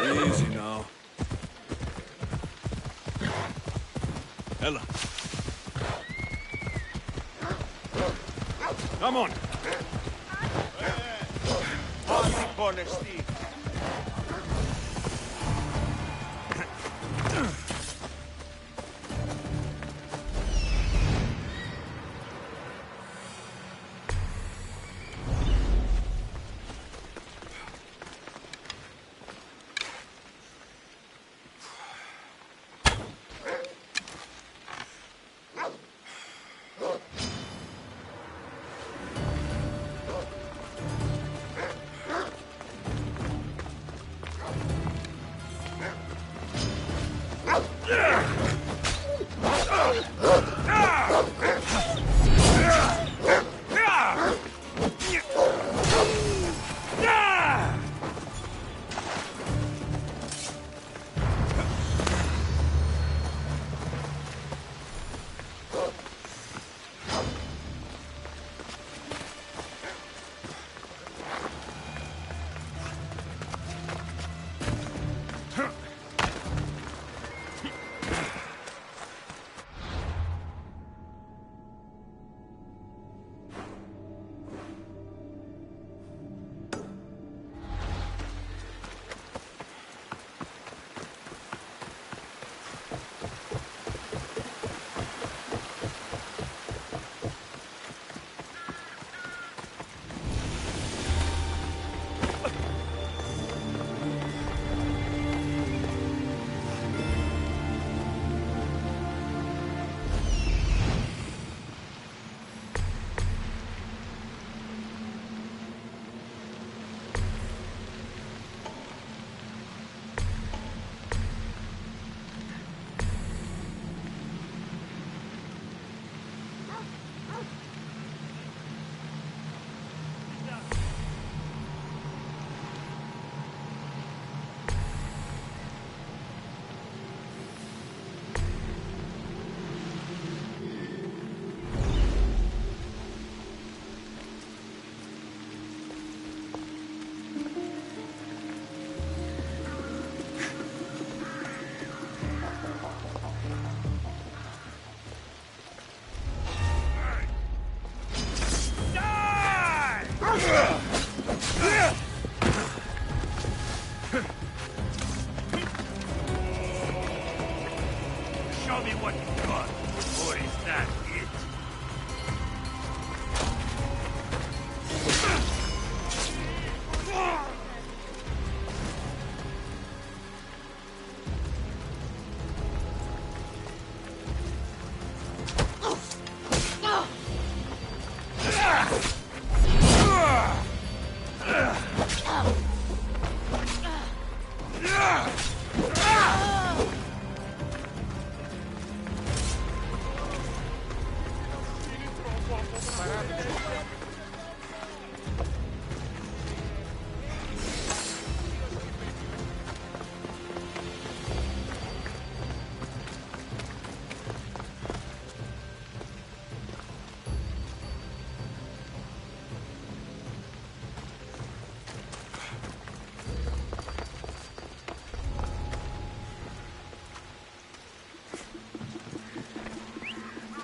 Easy now. Ella. Come on. Honesty. Show me what you got, or is that it?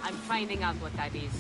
I'm finding out what that is.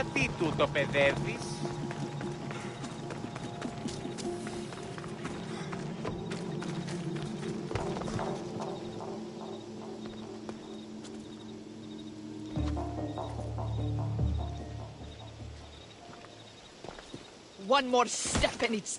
Γιατί τούτο παιδεύεις? One more step and it's...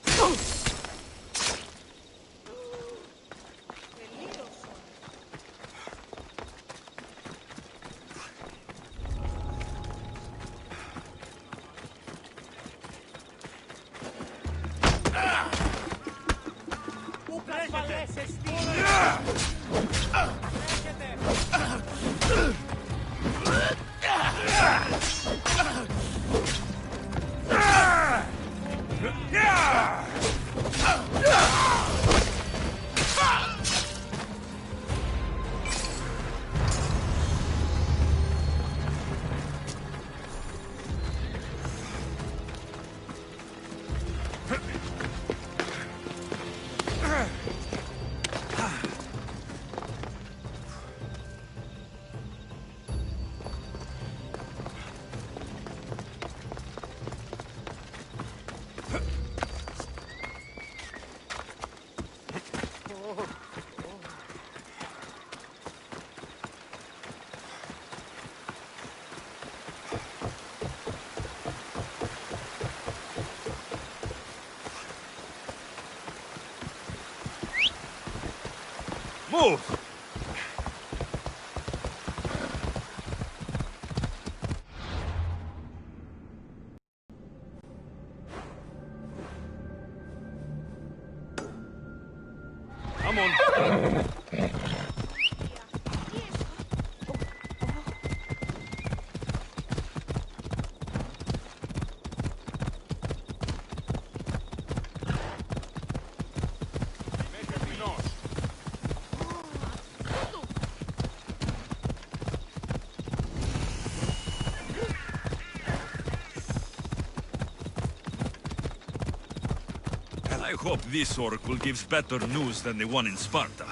Move! Come on. I hope this oracle gives better news than the one in Sparta.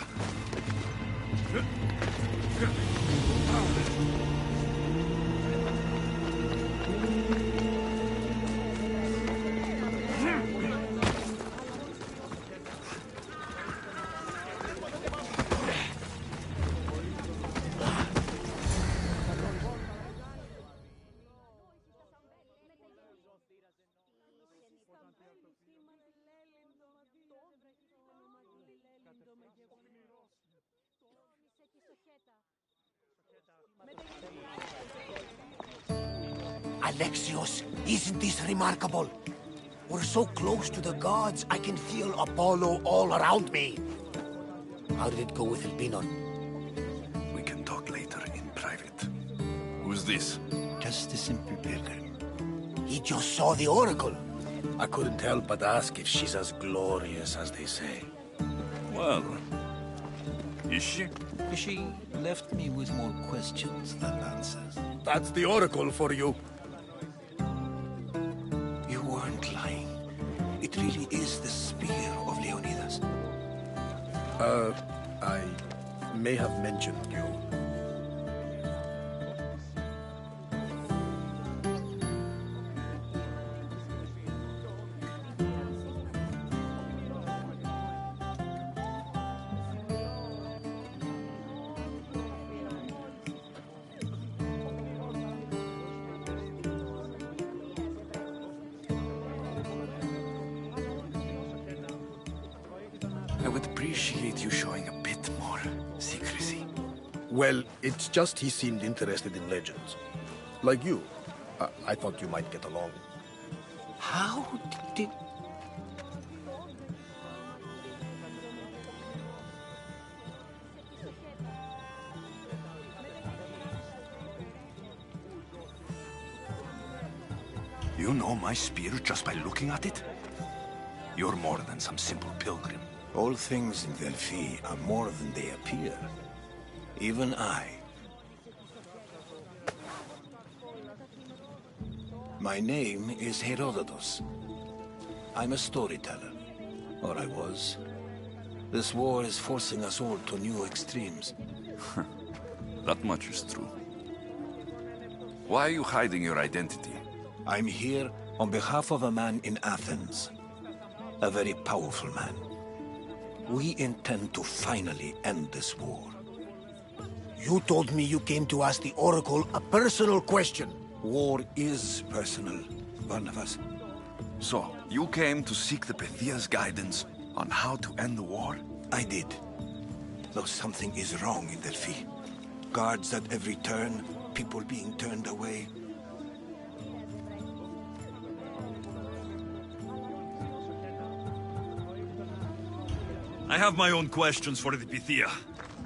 Alexios, isn't this remarkable? We're so close to the gods, I can feel Apollo all around me. How did it go with Elpinon? We can talk later in private. Who's this? Just a simple pilgrim. He just saw the oracle. I couldn't help but ask if she's as glorious as they say. Well, is she? She left me with more questions than answers. That's the oracle for you. You weren't lying. It really is the spear of Leonidas. I may have mentioned you. I would appreciate you showing a bit more secrecy. Well, it's just he seemed interested in legends. Like you. I thought you might get along. How did... You know my spear just by looking at it? You're more than some simple pilgrim. All things in Delphi are more than they appear. Even I. My name is Herodotus. I'm a storyteller. Or I was. This war is forcing us all to new extremes. That much is true. Why are you hiding your identity? I'm here on behalf of a man in Athens. A very powerful man. We intend to finally end this war. You told me you came to ask the Oracle a personal question. War is personal, Barnabas. So, you came to seek the Pythia's guidance on how to end the war? I did. Though something is wrong in Delphi. Guards at every turn, people being turned away. I have my own questions for the Pythia.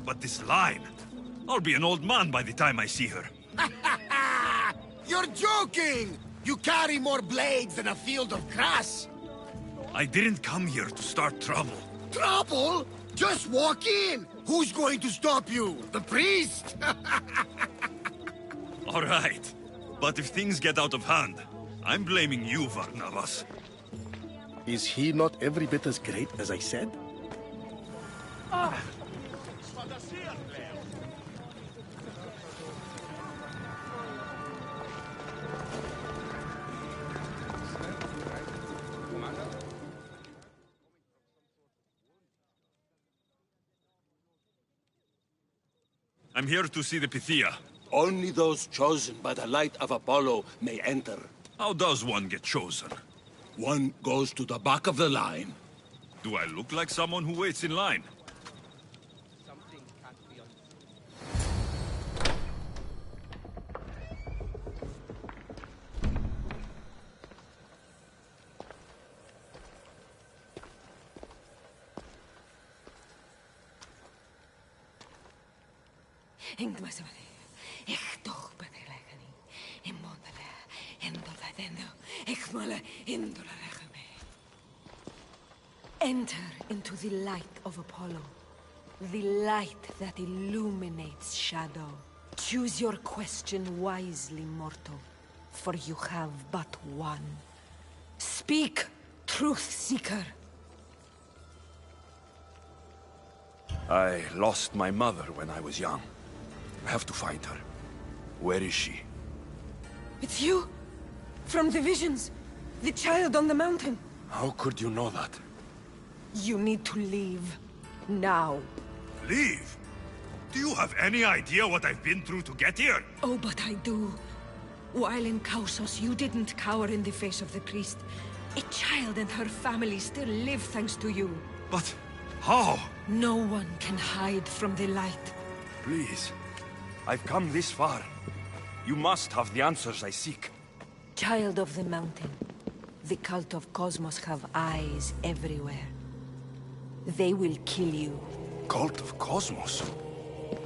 But this line... I'll be an old man by the time I see her. You're joking! You carry more blades than a field of grass. I didn't come here to start trouble. Trouble? Just walk in! Who's going to stop you? The priest? All right. But if things get out of hand, I'm blaming you, Barnabas. Is he not every bit as great as I said? I'm here to see the Pythia. Only those chosen by the light of Apollo may enter. How does one get chosen? One goes to the back of the line. Do I look like someone who waits in line? Enter into the light of Apollo, the light that illuminates shadow. Choose your question wisely, mortal, for you have but one. Speak, truth seeker. I lost my mother when I was young. I have to find her. Where is she? It's you? From the visions? The child on the mountain? How could you know that? You need to leave. Now. Leave? Do you have any idea what I've been through to get here? Oh, but I do. While in Kausos, you didn't cower in the face of the priest. A child and her family still live thanks to you. But how? No one can hide from the light. Please. I've come this far. You must have the answers I seek. Child of the mountain. The cult of Cosmos have eyes everywhere. They will kill you. Cult of Cosmos?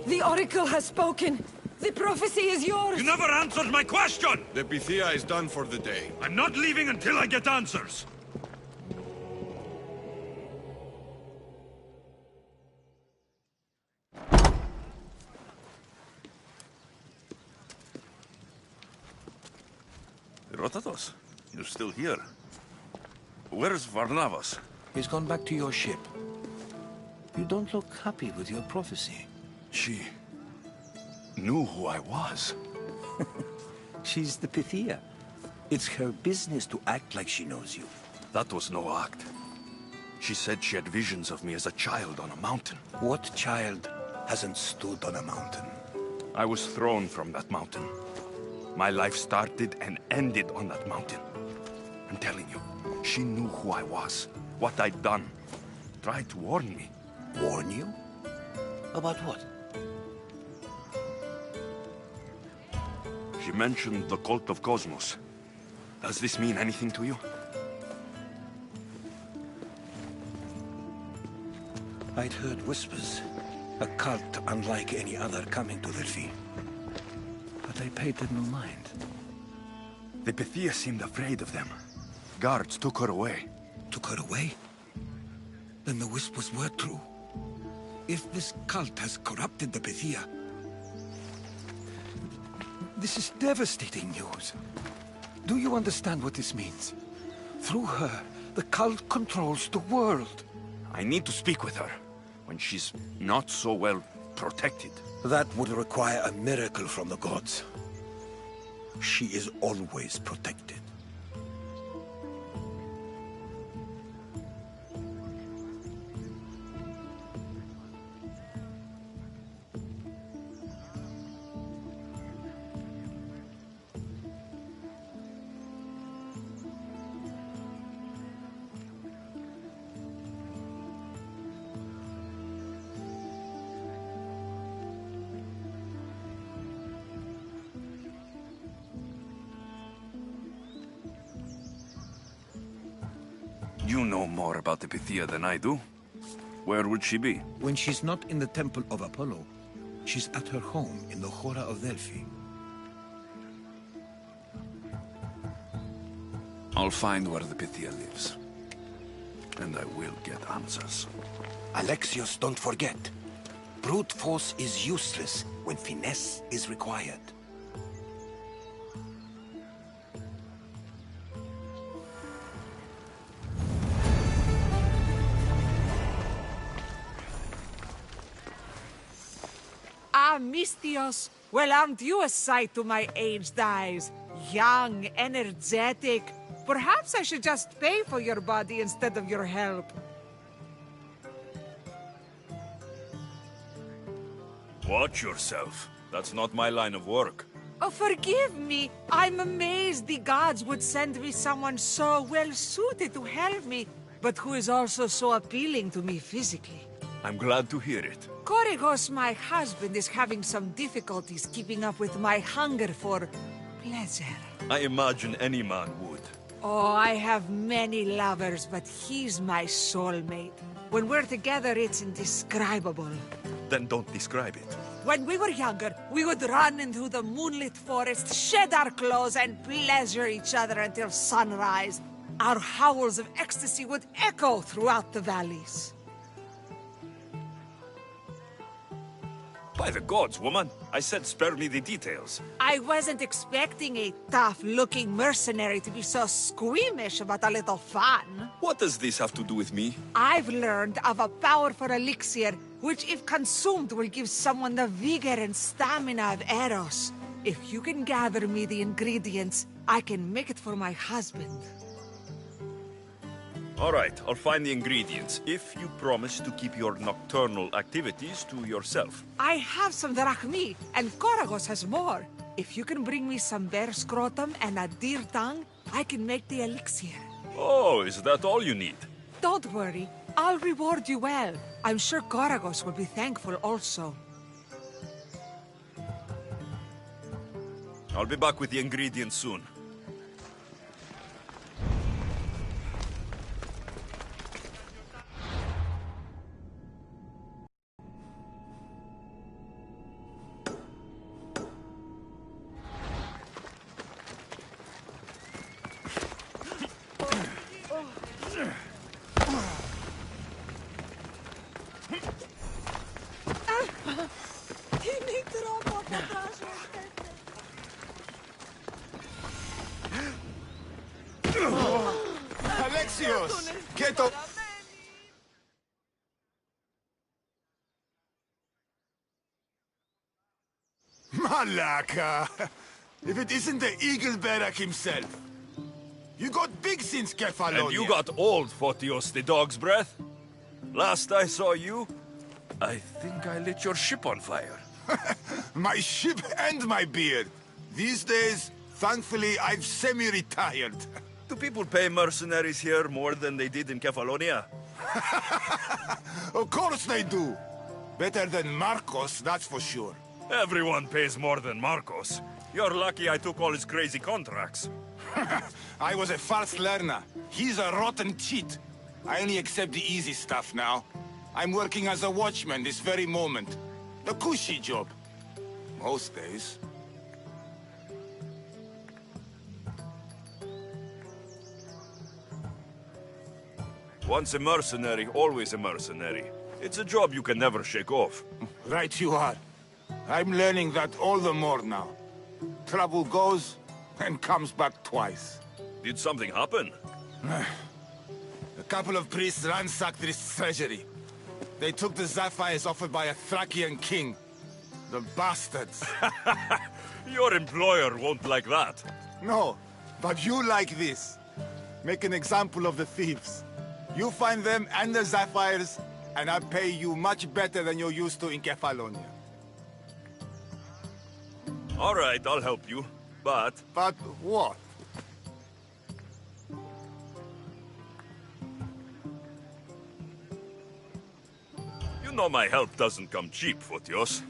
The Oracle has spoken! The prophecy is yours! You never answered my question! The Pythia is done for the day. I'm not leaving until I get answers! Herodotus, you're still here. Where's Barnabas? He's gone back to your ship. You don't look happy with your prophecy. She knew who I was. She's the Pythia. It's her business to act like she knows you. That was no act. She said she had visions of me as a child on a mountain. What child hasn't stood on a mountain? I was thrown from that mountain. My life started and ended on that mountain. I'm telling you, she knew who I was, what I'd done. Tried to warn me. Warn you? About what? She mentioned the cult of Cosmos. Does this mean anything to you? I'd heard whispers. A cult unlike any other coming to Delphi. But I paid them no mind. The Pythia seemed afraid of them. Guards took her away. Took her away? Then the whispers were true. If this cult has corrupted the Pythia... This is devastating news. Do you understand what this means? Through her, the cult controls the world. I need to speak with her, when she's not so well protected. That would require a miracle from the gods. She is always protected. know more about the Pythia than I do. Where would she be? When she's not in the Temple of Apollo, she's at her home in the Hora of Delphi. I'll find where the Pythia lives. And I will get answers. Alexios, don't forget. Brute force is useless when finesse is required. Ah, Mystios. Well, aren't you a sight to my aged eyes? Young, energetic. Perhaps I should just pay for your body instead of your help. Watch yourself. That's not my line of work. Oh, forgive me. I'm amazed the gods would send me someone so well-suited to help me, but who is also so appealing to me physically. I'm glad to hear it. Korygos, my husband, is having some difficulties keeping up with my hunger for pleasure. I imagine any man would. Oh, I have many lovers, but he's my soulmate. When we're together, it's indescribable. Then don't describe it. When we were younger, we would run into the moonlit forest, shed our clothes, and pleasure each other until sunrise. Our howls of ecstasy would echo throughout the valleys. By the gods, woman. I said spare me the details. I wasn't expecting a tough-looking mercenary to be so squeamish about a little fun. What does this have to do with me? I've learned of a powerful elixir, which if consumed will give someone the vigor and stamina of Eros. If you can gather me the ingredients, I can make it for my husband. All right, I'll find the ingredients, if you promise to keep your nocturnal activities to yourself. I have some drachmi, and Korygos has more. If you can bring me some bear scrotum and a deer tongue, I can make the elixir. Oh, is that all you need? Don't worry, I'll reward you well. I'm sure Korygos will be thankful also. I'll be back with the ingredients soon. Alexios! Get up! Malaka! If it isn't the Eagle Barak himself. You got big since Kefalonia. And you got old, Photios the dog's breath. Last I saw you, I think I lit your ship on fire. My ship and my beard. These days, thankfully, I've semi-retired. Do people pay mercenaries here more than they did in Kefalonia? Of course they do. Better than Marcos, that's for sure. Everyone pays more than Marcos. You're lucky I took all his crazy contracts. I was a fast learner. He's a rotten cheat. I only accept the easy stuff now. I'm working as a watchman this very moment. The cushy job. Most days. Once a mercenary, always a mercenary. It's a job you can never shake off. Right you are. I'm learning that all the more now. Trouble goes and comes back twice. Did something happen? A couple of priests ransacked this treasury. They took the sapphires offered by a Thracian king. The bastards. Your employer won't like that. No, but you like this. Make an example of the thieves. You find them and the sapphires, and I pay you much better than you're used to in Kefalonia. All right, I'll help you. But... But what? You know my help doesn't come cheap, Photios.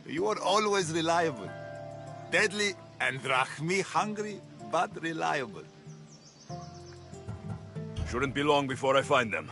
You are always reliable. Deadly and drachmi hungry, but reliable. Shouldn't be long before I find them.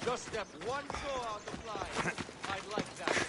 Just step one toe out the line. I'd like that.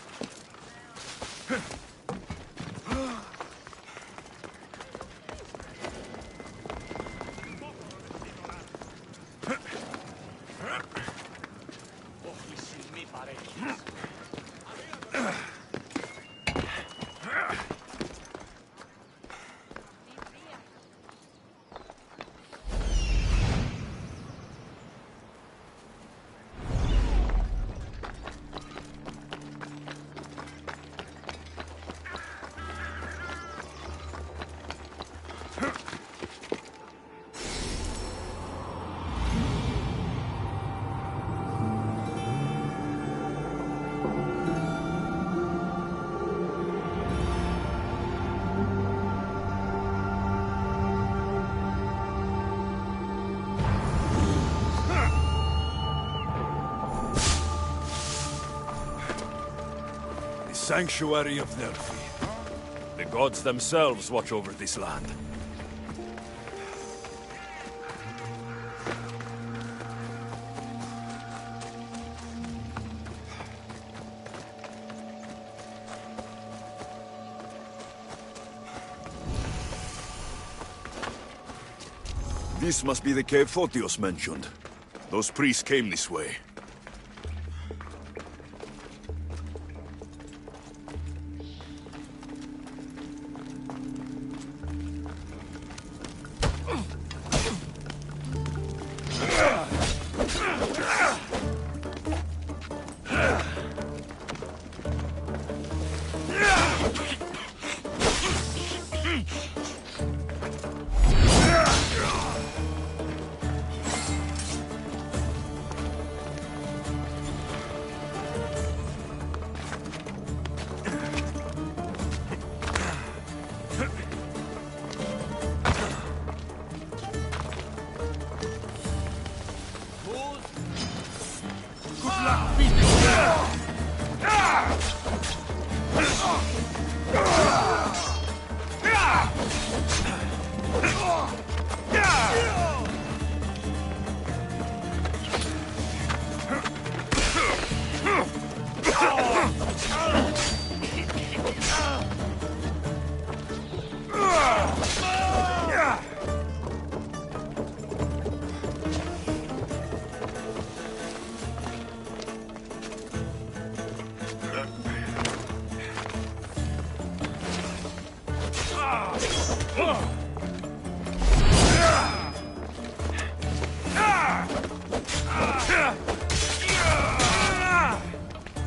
Sanctuary of Delphi. The gods themselves watch over this land. This must be the cave Photios mentioned. Those priests came this way.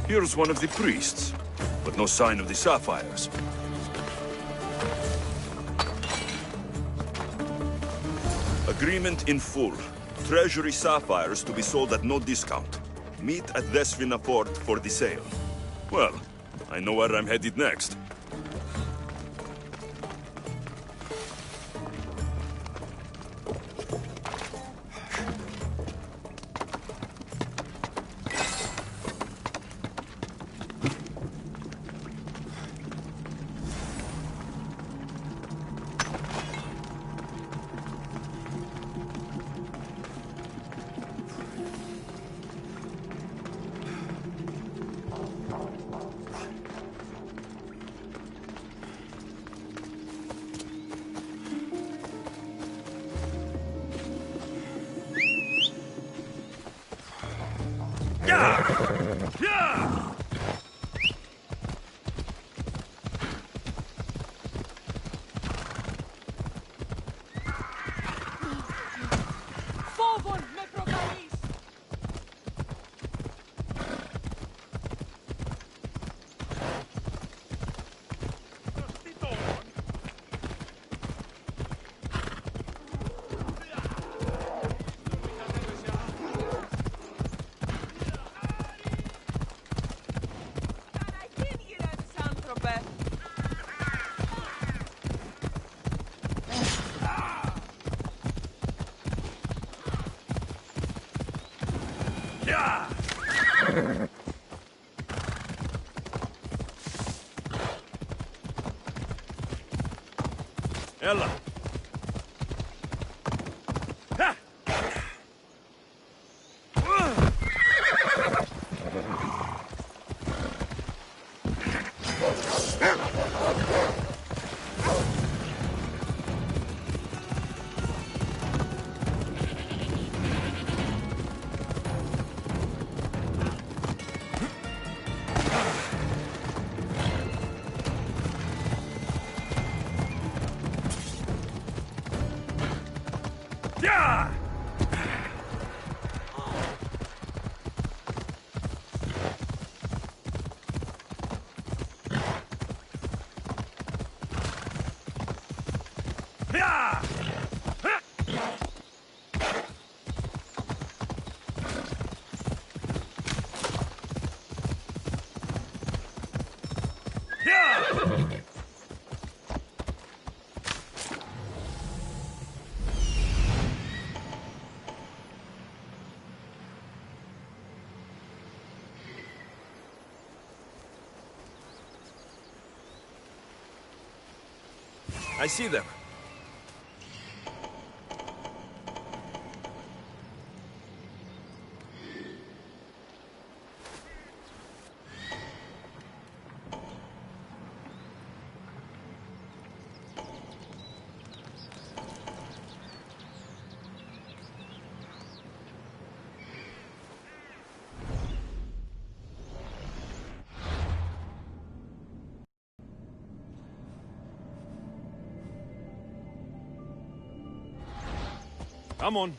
Here's one of the priests, but no sign of the sapphires. Agreement in full. Treasury sapphires to be sold at no discount. Meet at Desvina port for the sale. Well, I know where I'm headed next. Ella. Yeah! Yeah! I see them. Come on.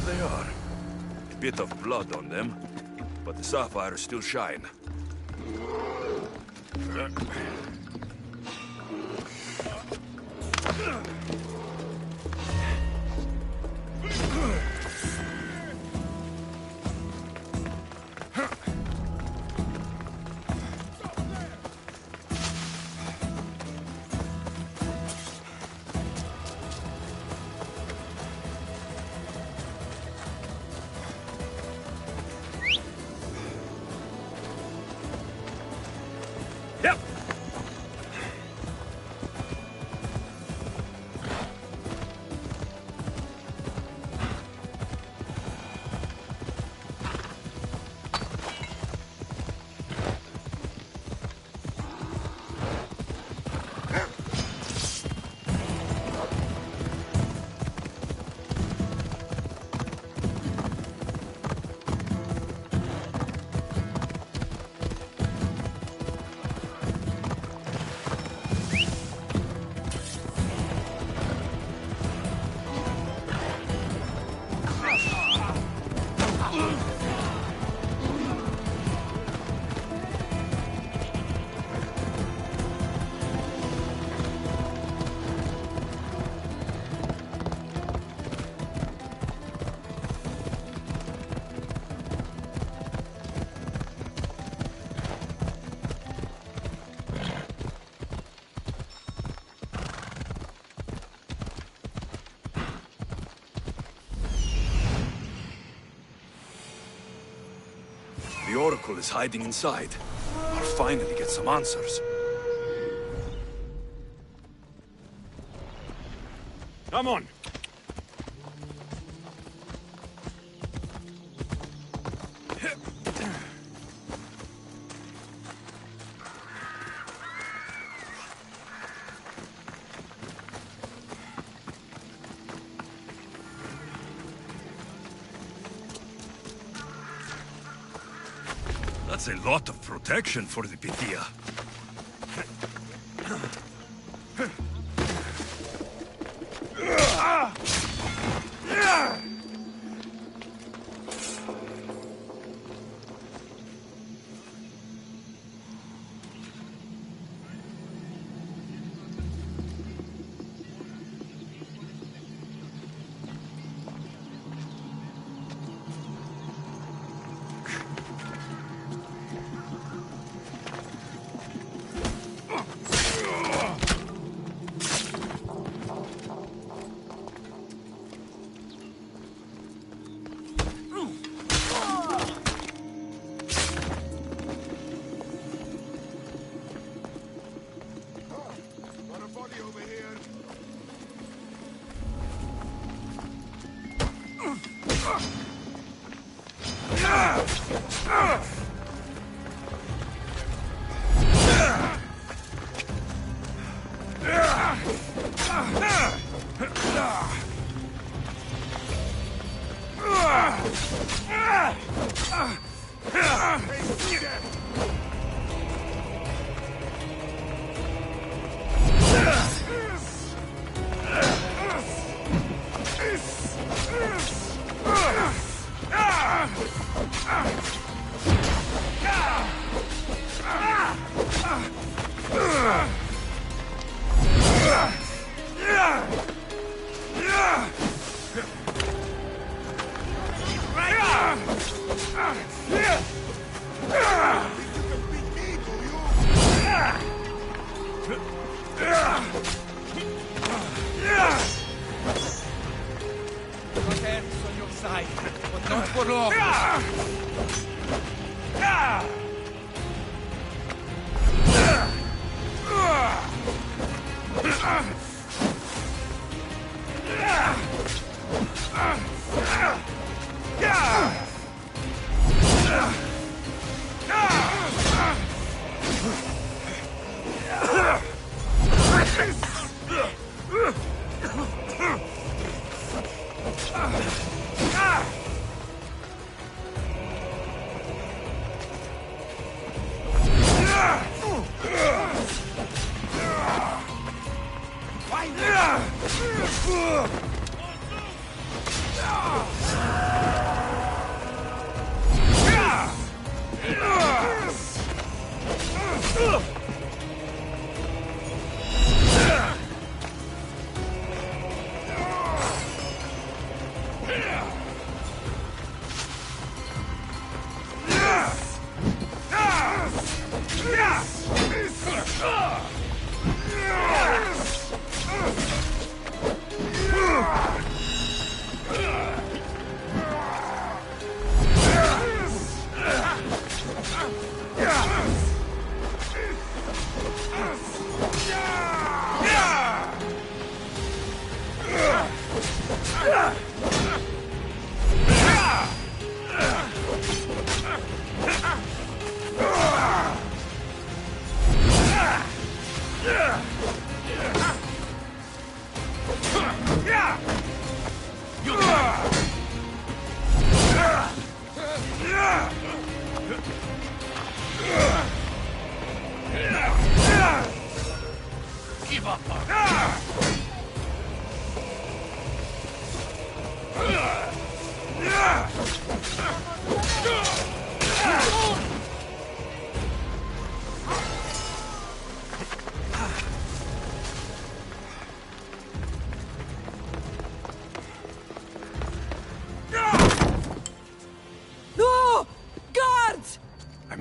They are. A bit of blood on them, but the sapphires still shine. Yep. The Oracle is hiding inside. I'll finally get some answers. Come on! That's a lot of protection for the Pythia.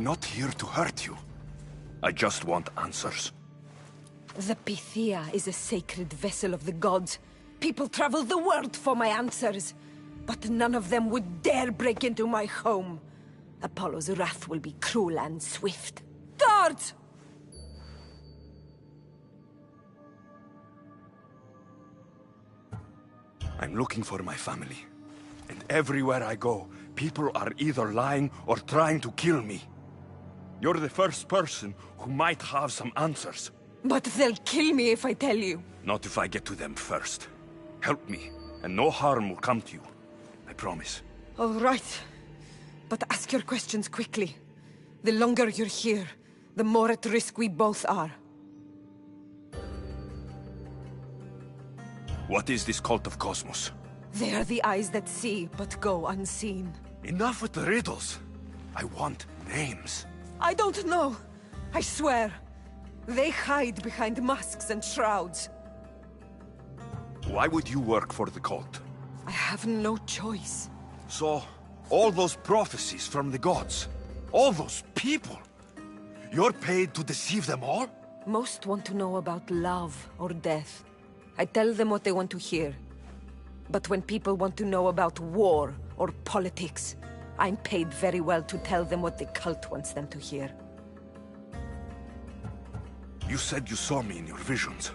I'm not here to hurt you. I just want answers. The Pythia is a sacred vessel of the gods. People travel the world for my answers. But none of them would dare break into my home. Apollo's wrath will be cruel and swift. Guards! I'm looking for my family. And everywhere I go, people are either lying or trying to kill me. You're the first person who might have some answers. But they'll kill me if I tell you. Not if I get to them first. Help me, and no harm will come to you. I promise. All right. But ask your questions quickly. The longer you're here, the more at risk we both are. What is this cult of Cosmos? They are the eyes that see, but go unseen. Enough with the riddles. I want names. I don't know. I swear. They hide behind masks and shrouds. Why would you work for the cult? I have no choice. So, all those prophecies from the gods, all those people, you're paid to deceive them all? Most want to know about love or death. I tell them what they want to hear. But when people want to know about war or politics, I'm paid very well to tell them what the cult wants them to hear. You said you saw me in your visions.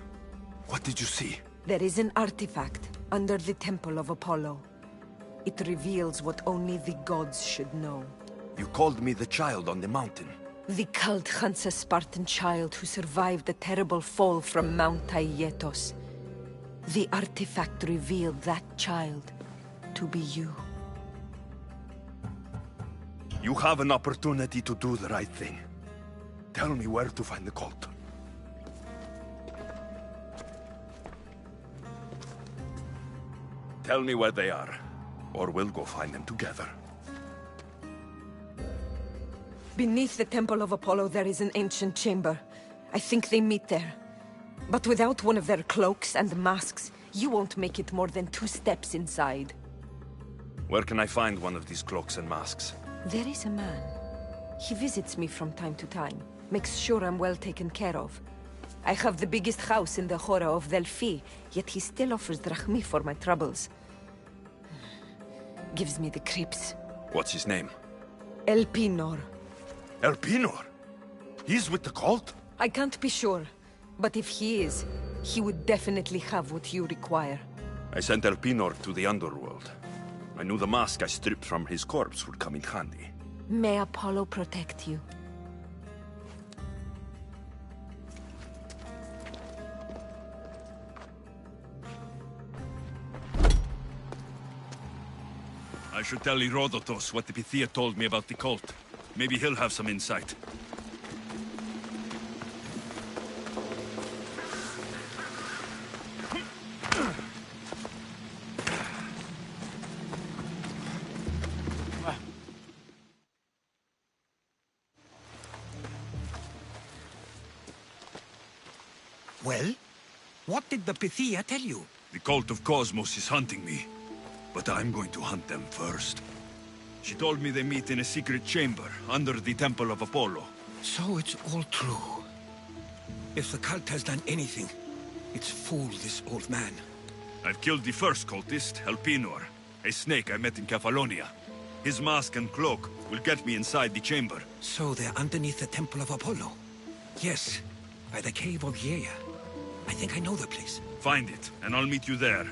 What did you see? There is an artifact under the Temple of Apollo. It reveals what only the gods should know. You called me the child on the mountain. The cult hunts a Spartan child who survived a terrible fall from Mount Aietos. The artifact revealed that child to be you. You have an opportunity to do the right thing. Tell me where to find the cult. Tell me where they are, or we'll go find them together. Beneath the Temple of Apollo there is an ancient chamber. I think they meet there. But without one of their cloaks and masks, you won't make it more than 2 steps inside. Where can I find one of these cloaks and masks? There is a man. He visits me from time to time, makes sure I'm well taken care of. I have the biggest house in the Hora of Delphi, yet he still offers drachmi for my troubles. Gives me the creeps. What's his name? Elpinor. Elpinor? He's with the cult? I can't be sure, but if he is, he would definitely have what you require. I sent Elpinor to the underworld. I knew the mask I stripped from his corpse would come in handy. May Apollo protect you. I should tell Herodotus what the Pythia told me about the cult. Maybe he'll have some insight. Well? What did the Pythia tell you? The cult of Cosmos is hunting me, but I'm going to hunt them first. She told me they meet in a secret chamber under the Temple of Apollo. So it's all true. If the cult has done anything, it's fooled this old man. I've killed the first cultist, Elpinor, a snake I met in Cephalonia. His mask and cloak will get me inside the chamber. So they're underneath the Temple of Apollo? Yes, by the cave of Yea. I think I know the place. Find it, and I'll meet you there.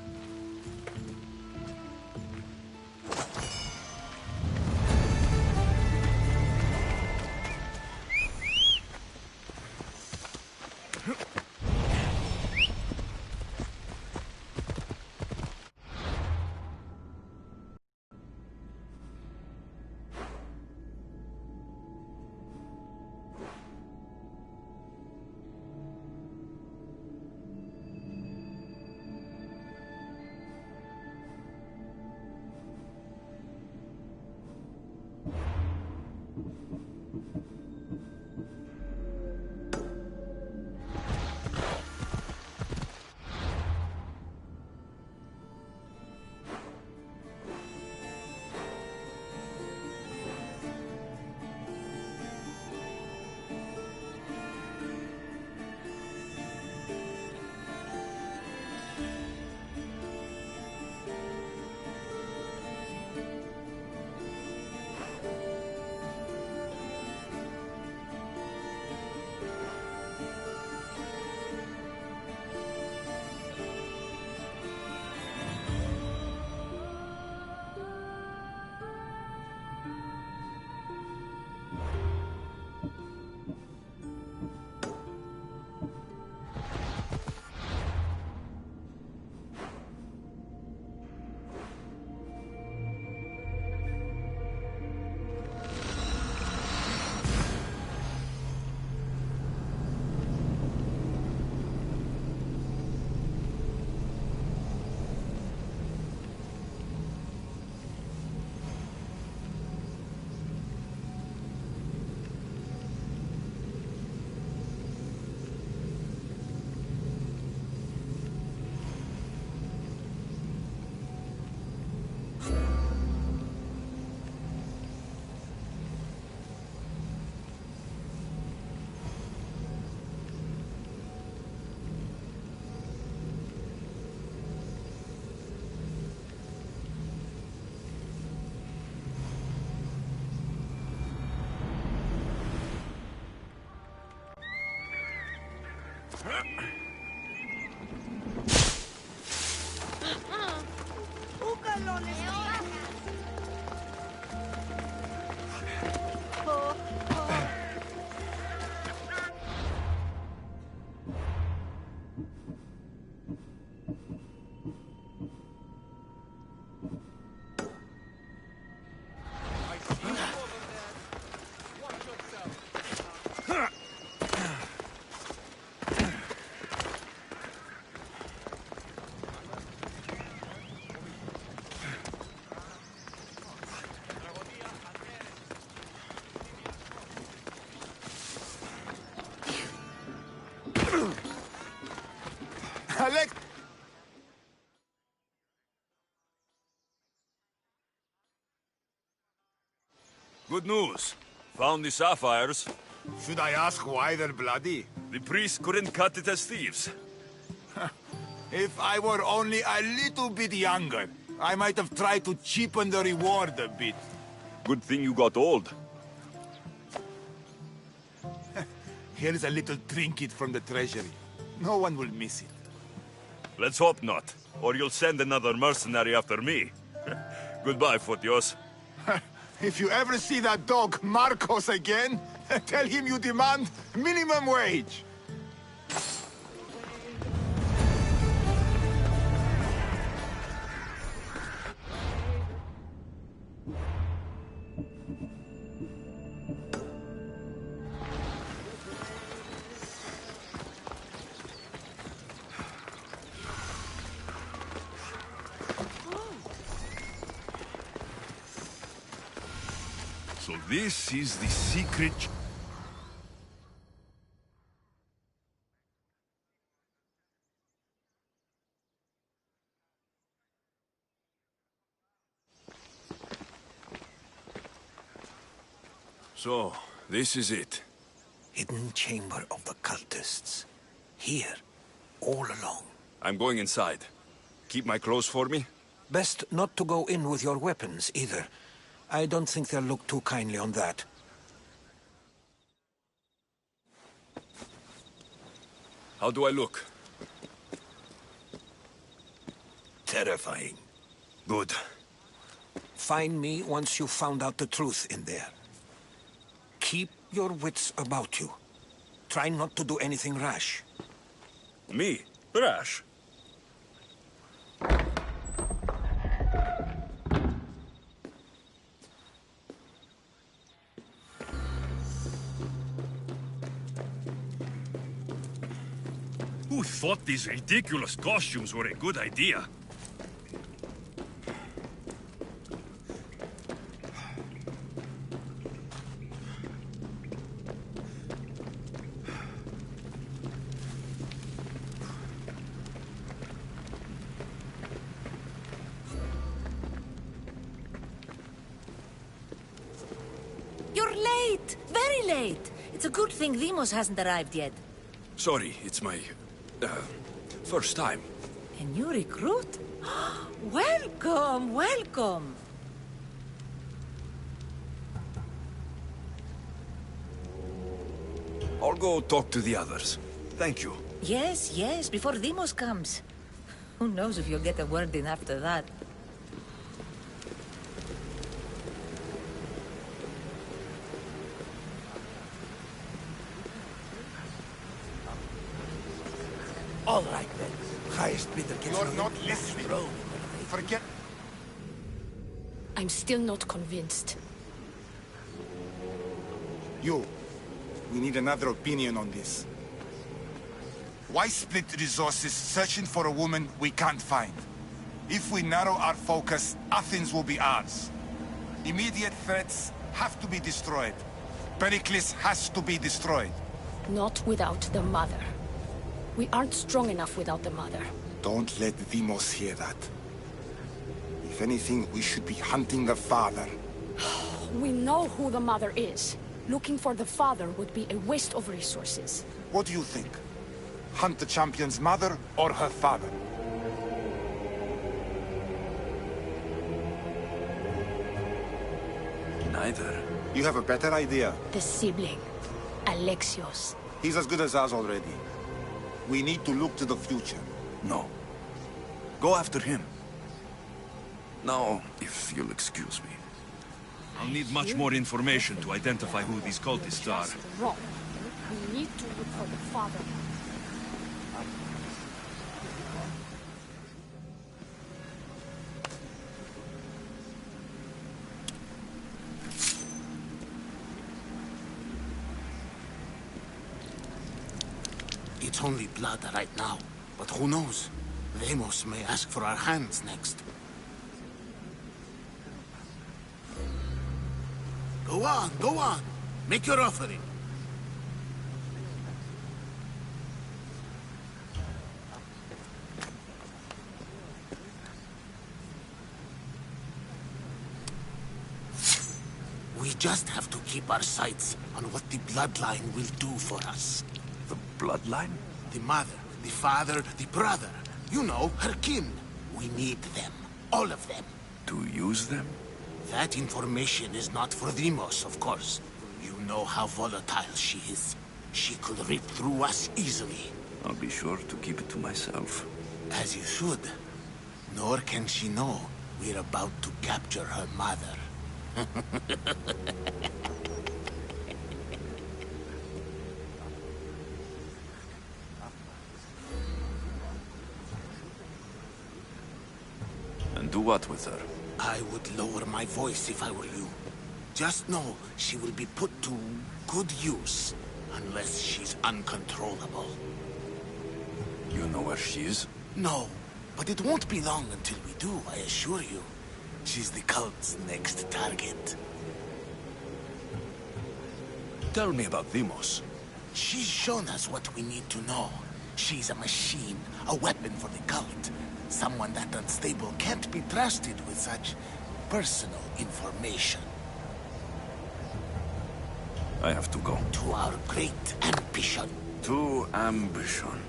Alex! Good news. Found the sapphires. Should I ask why they're bloody? The priest couldn't cut it as thieves. If I were only a little bit younger, I might have tried to cheapen the reward a bit. Good thing you got old. Here's a little trinket from the treasury. No one will miss it. Let's hope not, or you'll send another mercenary after me. Goodbye, Fotios. If you ever see that dog, Marcos, again, tell him you demand minimum wage. So this is the secret... So, this is it. Hidden chamber of the cultists. Here, all along. I'm going inside. Keep my clothes for me? Best not to go in with your weapons, either. I don't think they'll look too kindly on that. How do I look? Terrifying. Good. Find me once you've found out the truth in there. Keep your wits about you. Try not to do anything rash. Me? Rash? Who thought these ridiculous costumes were a good idea? You're late! Very late! It's a good thing Demos hasn't arrived yet. Sorry, it's my... first time. A new recruit? Welcome, welcome! I'll go talk to the others. Thank you. Yes, yes, before Demos comes. Who knows if you'll get a word in after that. All right, then. Highest bidder gets... You're not listening. Forget... I'm still not convinced. You. We need another opinion on this. Why split resources searching for a woman we can't find? If we narrow our focus, Athens will be ours. Immediate threats have to be destroyed. Pericles has to be destroyed. Not without the mother. We aren't strong enough without the mother. Don't let Demos hear that. If anything, we should be hunting the father. We know who the mother is. Looking for the father would be a waste of resources. What do you think? Hunt the champion's mother or her father? Neither. You have a better idea? The sibling, Alexios. He's as good as ours already. We need to look to the future. No. Go after him. Now, if you'll excuse me. I'll need much more information to identify who these cultists are. Just wrong. We need to look for the father. It's only blood right now, but who knows? Deimos may ask for our hands next. Go on, go on. Make your offering. We just have to keep our sights on what the bloodline will do for us. The bloodline? The mother, the father, the brother. You know, her kin. We need them. All of them. To use them? That information is not for Deimos, of course. You know how volatile she is. She could rip through us easily. I'll be sure to keep it to myself. As you should. Nor can she know we're about to capture her mother. And do what with her? I would lower my voice if I were you. Just know she will be put to good use, unless she's uncontrollable. You know where she is? No, but it won't be long until we do, I assure you. She's the cult's next target. Tell me about Deimos. She's shown us what we need to know. She's a machine, a weapon for the cult. Someone that unstable can't be trusted with such personal information. I have to go. To our great ambition. To ambition.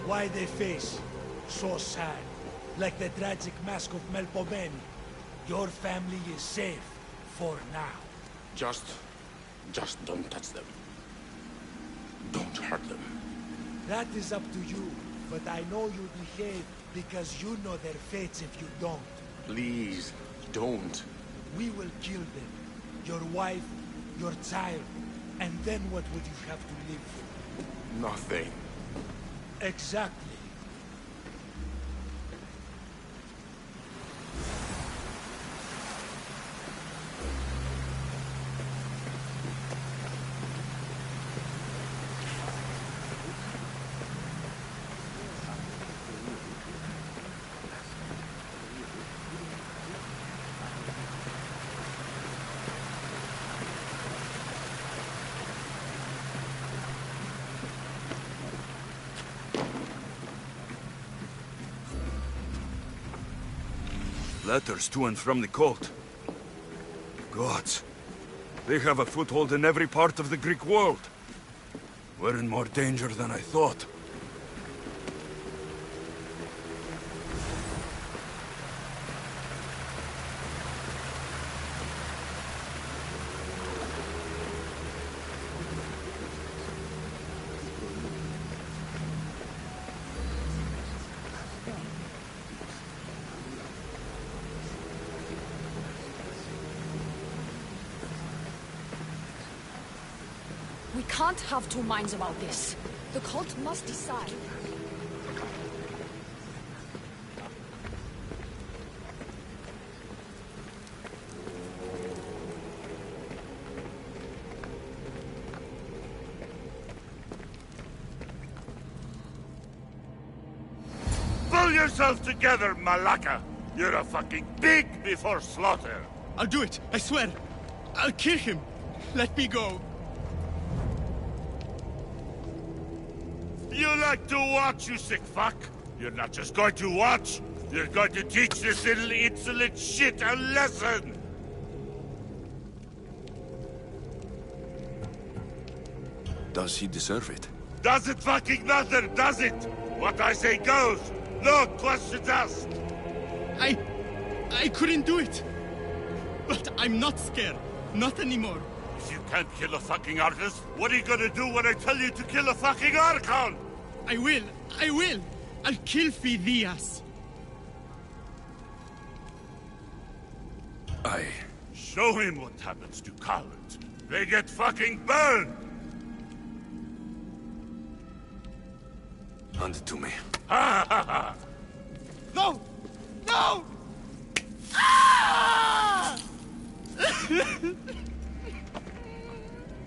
Why they face? So sad. Like the tragic mask of Melpomene. Your family is safe. For now. Just don't touch them. Don't hurt them. That is up to you. But I know you behave because you know their fates if you don't. Please, don't. We will kill them. Your wife, your child. And then what would you have to live for? Nothing. Exactly. Letters to and from the cult. Gods. They have a foothold in every part of the Greek world. We're in more danger than I thought. We can't have two minds about this. The cult must decide. Pull yourself together, Malaka! You're a fucking pig before slaughter! I'll do it, I swear! I'll kill him! Let me go! You like to watch, you sick fuck? You're not just going to watch. You're going to teach this little insolent shit a lesson. Does he deserve it? Does it fucking matter, does it? What I say goes. No questions asked. I couldn't do it. But I'm not scared. Not anymore. If you can't kill a fucking artist, what are you gonna do when I tell you to kill a fucking Archon? I will. I'll kill Phidias. Show him what happens to cowards. They get fucking burned! Hand it to me. Ha ha ha! No! No! Ah!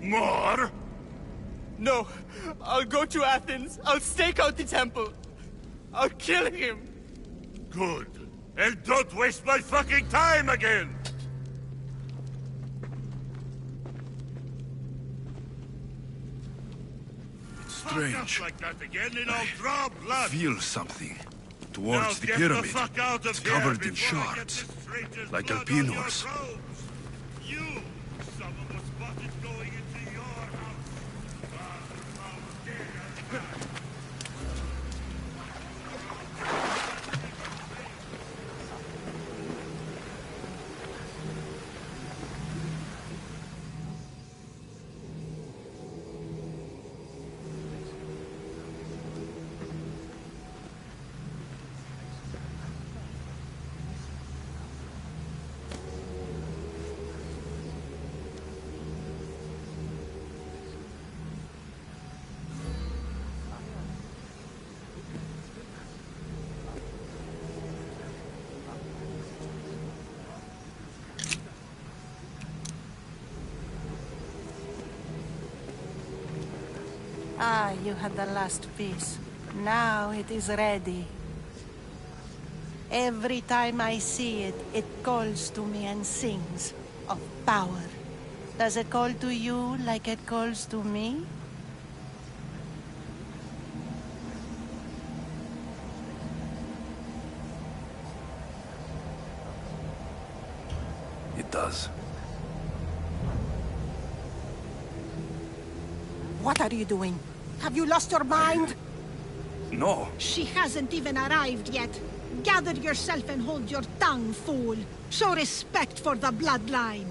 More? No. I'll go to Athens. I'll stake out the temple. I'll kill him. Good. And don't waste my fucking time again! Strange. Like that again and I'll draw blood. Feel something towards the pyramid. It's covered in shards, like Alpinors. You! Someone was spotted going into your house. How dare you! Ah, you had the last piece. Now it is ready. Every time I see it, it calls to me and sings of power. Does it call to you like it calls to me? It does. What are you doing? Have you lost your mind? No. She hasn't even arrived yet. Gather yourself and hold your tongue, fool. Show respect for the bloodline.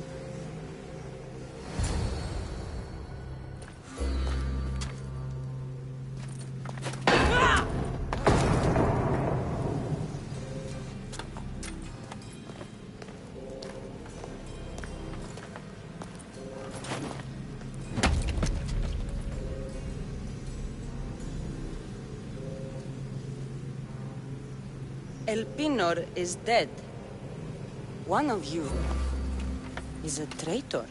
Elpinor is dead. One of you is a traitor.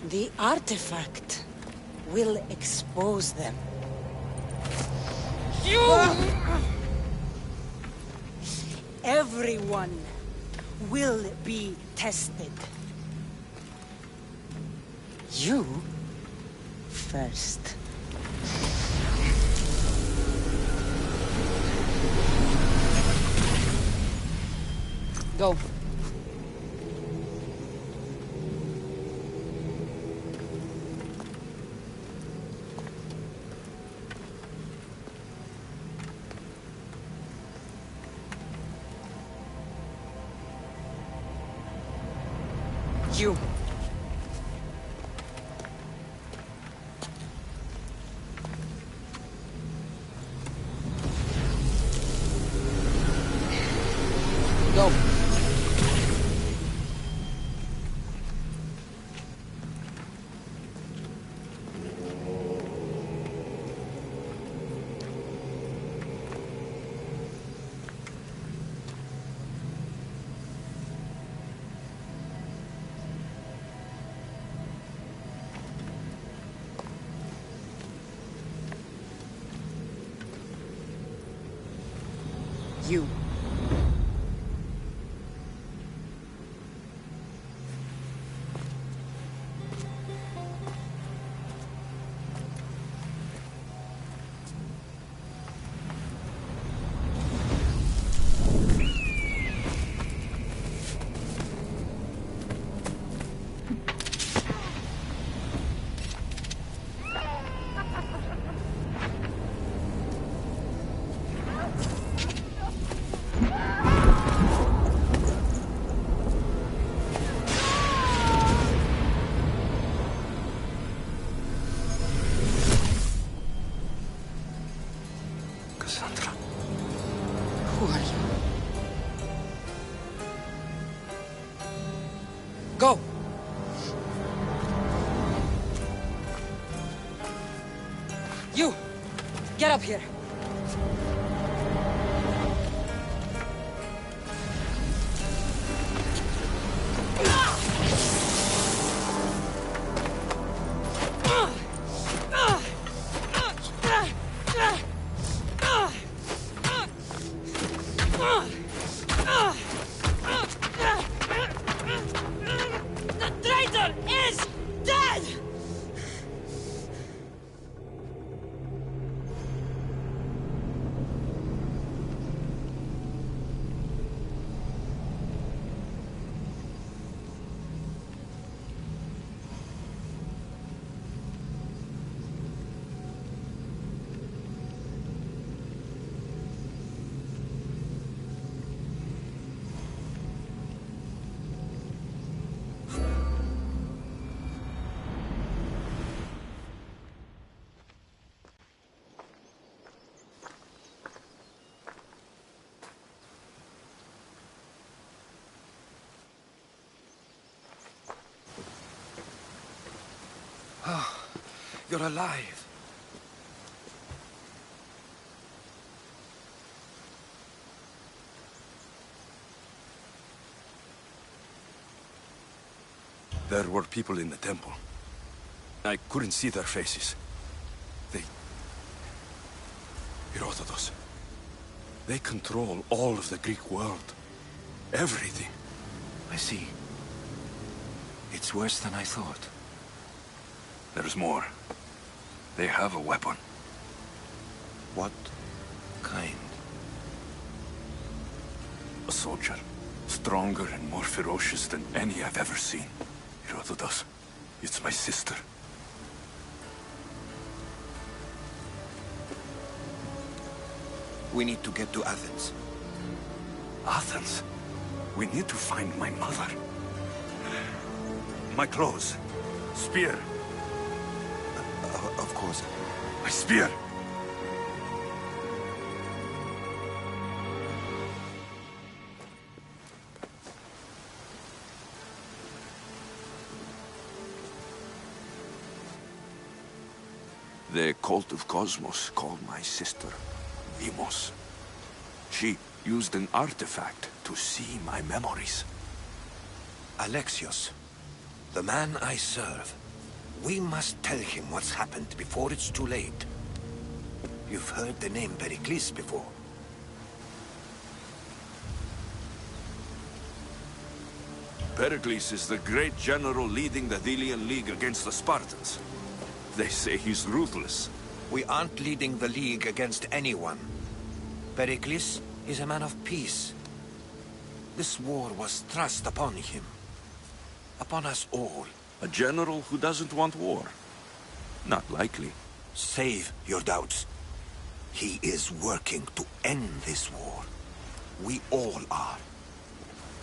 The artifact will expose them. Everyone will be tested. You first. Go. You. Go. You. Get up here. The traitor is dead! You're alive. There were people in the temple. I couldn't see their faces. Herodotus. They control all of the Greek world. Everything. I see. It's worse than I thought. There's more. They have a weapon. What kind? A soldier. Stronger and more ferocious than any I've ever seen. Herodotus. It's my sister. We need to get to Athens. Athens? We need to find my mother. My clothes. Spear. Of course. My spear! The cult of Cosmos called my sister Deimos. She used an artifact to see my memories. Alexios, the man I serve. We must tell him what's happened before it's too late. You've heard the name Pericles before. Pericles is the great general leading the Delian League against the Spartans. They say he's ruthless. We aren't leading the League against anyone. Pericles is a man of peace. This war was thrust upon him. Upon us all. A general who doesn't want war? Not likely. Save your doubts. He is working to end this war. We all are.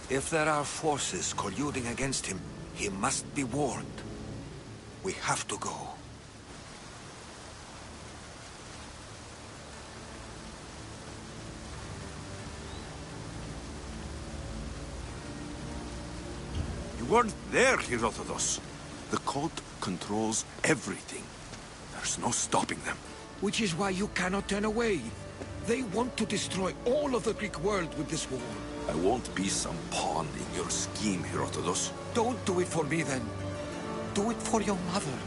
If there are forces colluding against him, he must be warned. We have to go. You weren't there, Herodotus. The cult controls everything. There's no stopping them. Which is why you cannot turn away. They want to destroy all of the Greek world with this war. I won't be some pawn in your scheme, Herodotus. Don't do it for me, then. Do it for your mother.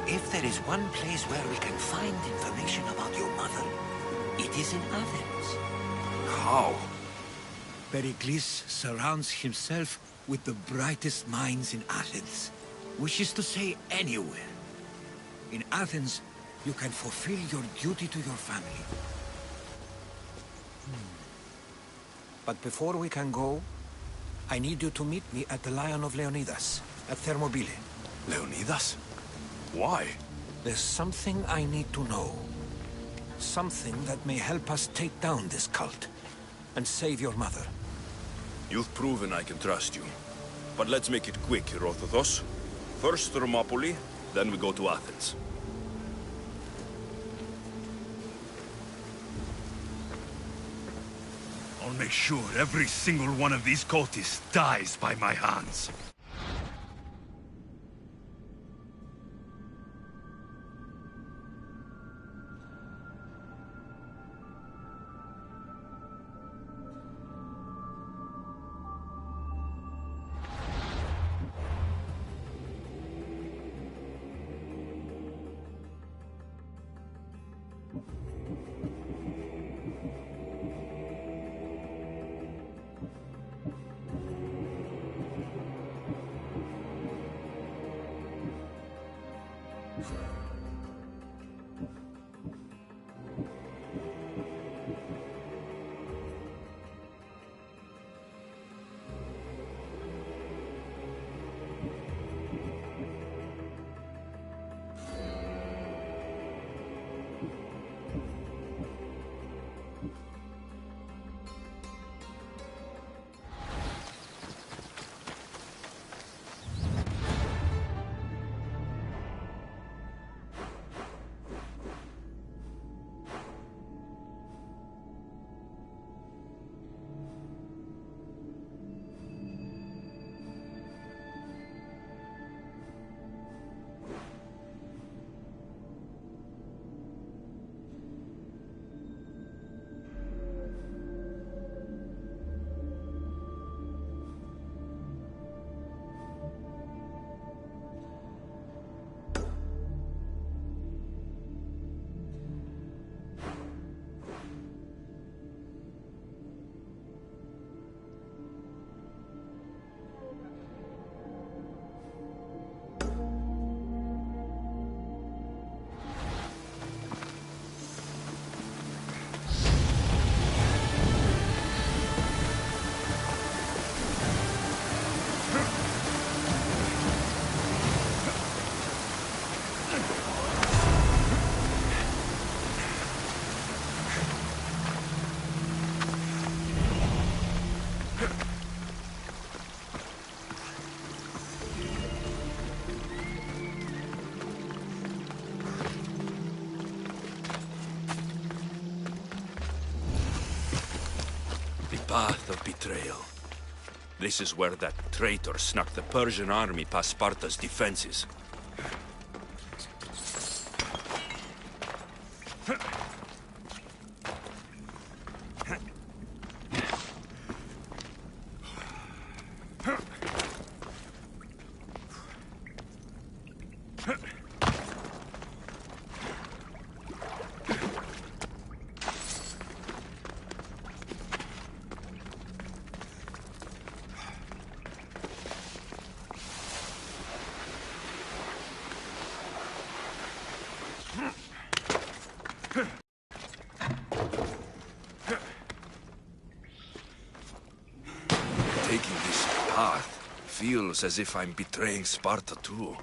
If there is one place where we can find information about your mother, it is in Athens. How? Pericles surrounds himself with the brightest minds in Athens. Which is to say, anywhere. In Athens, you can fulfill your duty to your family. But before we can go, I need you to meet me at the Lion of Leonidas, at Thermopylae. Leonidas? Why? There's something I need to know. Something that may help us take down this cult, and save your mother. You've proven I can trust you. But let's make it quick, Herodotus. First Thermopylae, then we go to Athens. I'll make sure every single one of these cultists dies by my hands. path of betrayal. This is where that traitor snuck the Persian army past Sparta's defenses. Taking this path feels as if I'm betraying Sparta too.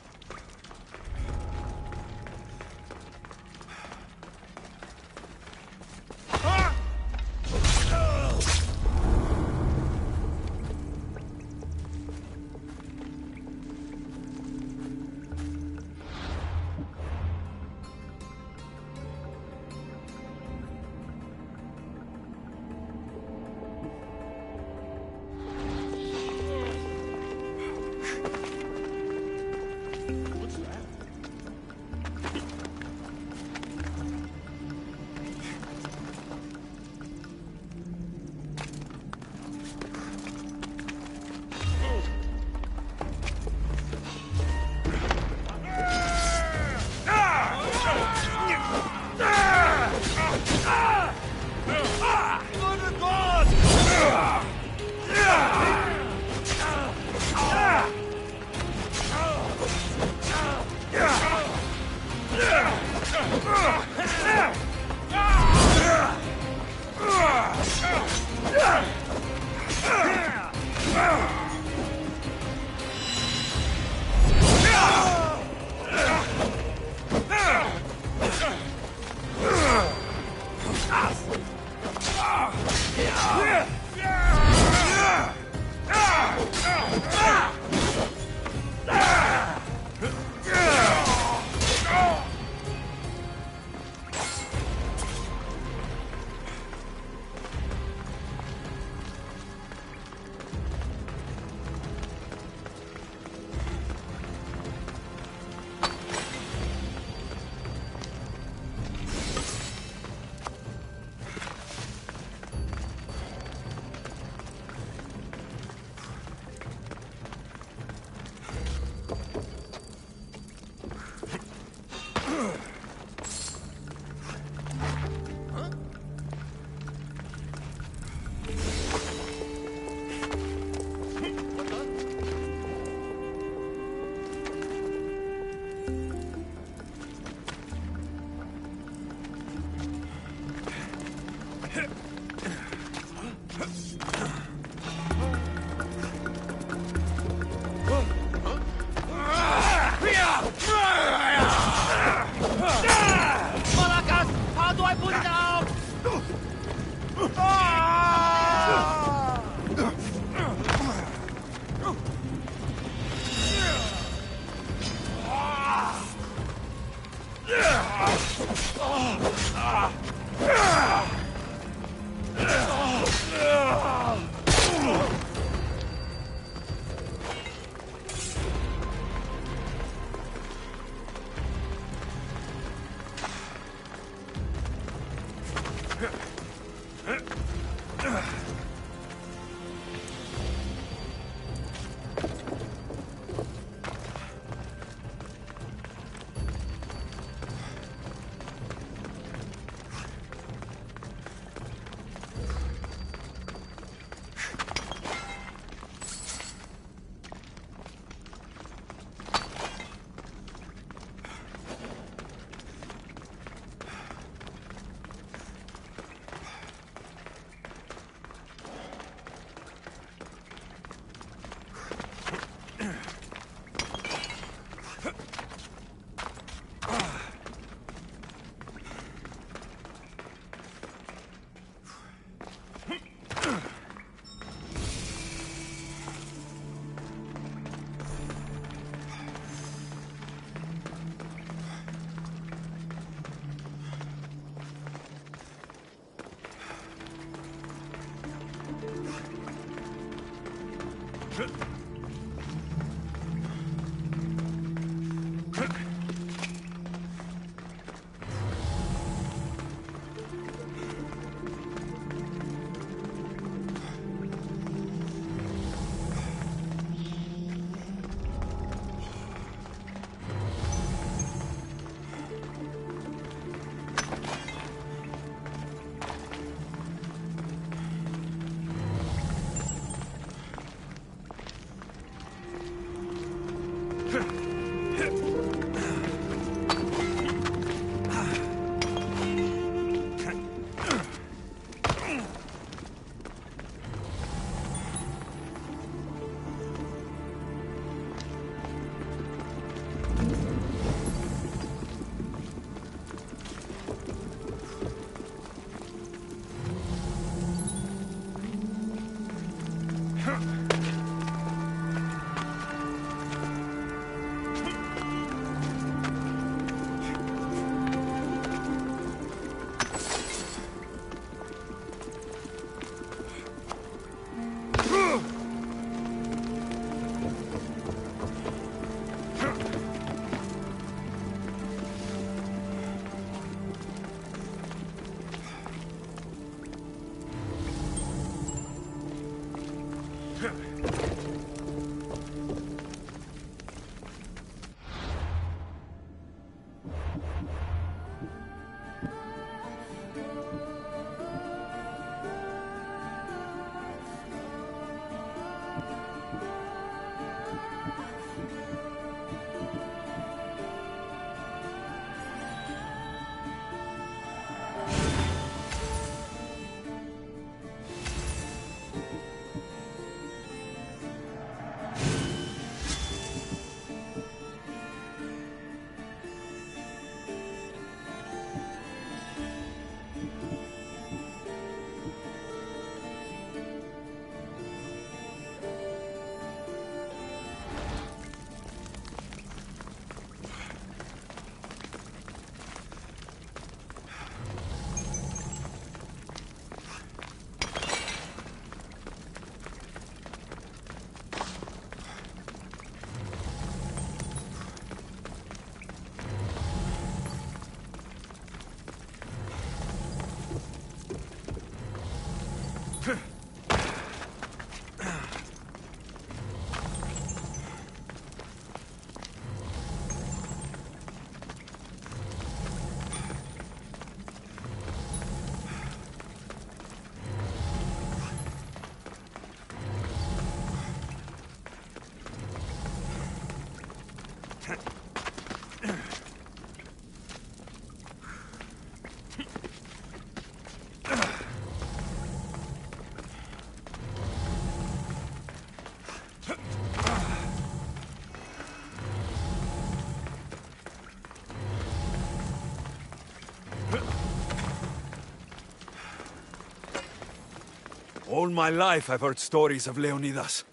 All my life I've heard stories of Leonidas.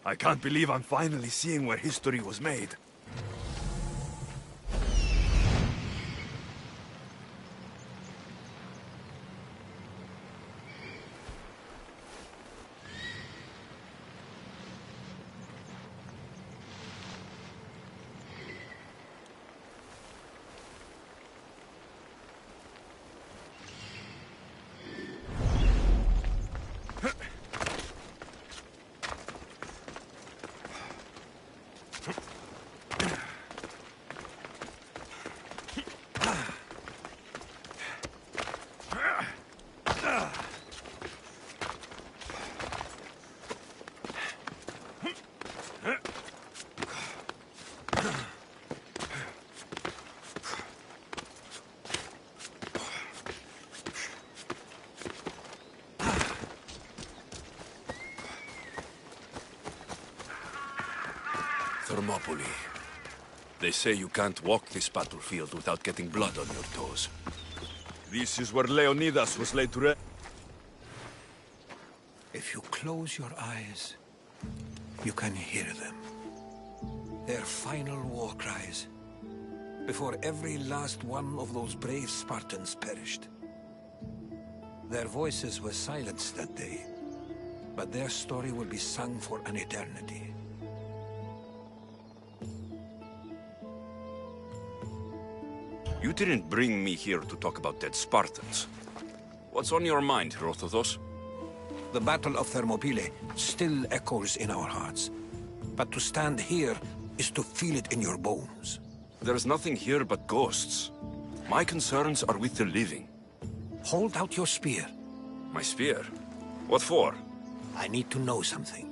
I can't believe I'm finally seeing where history was made. Thermopylae. They say you can't walk this battlefield without getting blood on your toes. This is where Leonidas was laid to rest. If you close your eyes, you can hear them. Their final war cries, before every last one of those brave Spartans perished. Their voices were silenced that day, but their story will be sung for an eternity. You didn't bring me here to talk about dead Spartans. What's on your mind, Herodotus? The Battle of Thermopylae still echoes in our hearts. But to stand here is to feel it in your bones. There's nothing here but ghosts. My concerns are with the living. Hold out your spear. My spear? What for? I need to know something.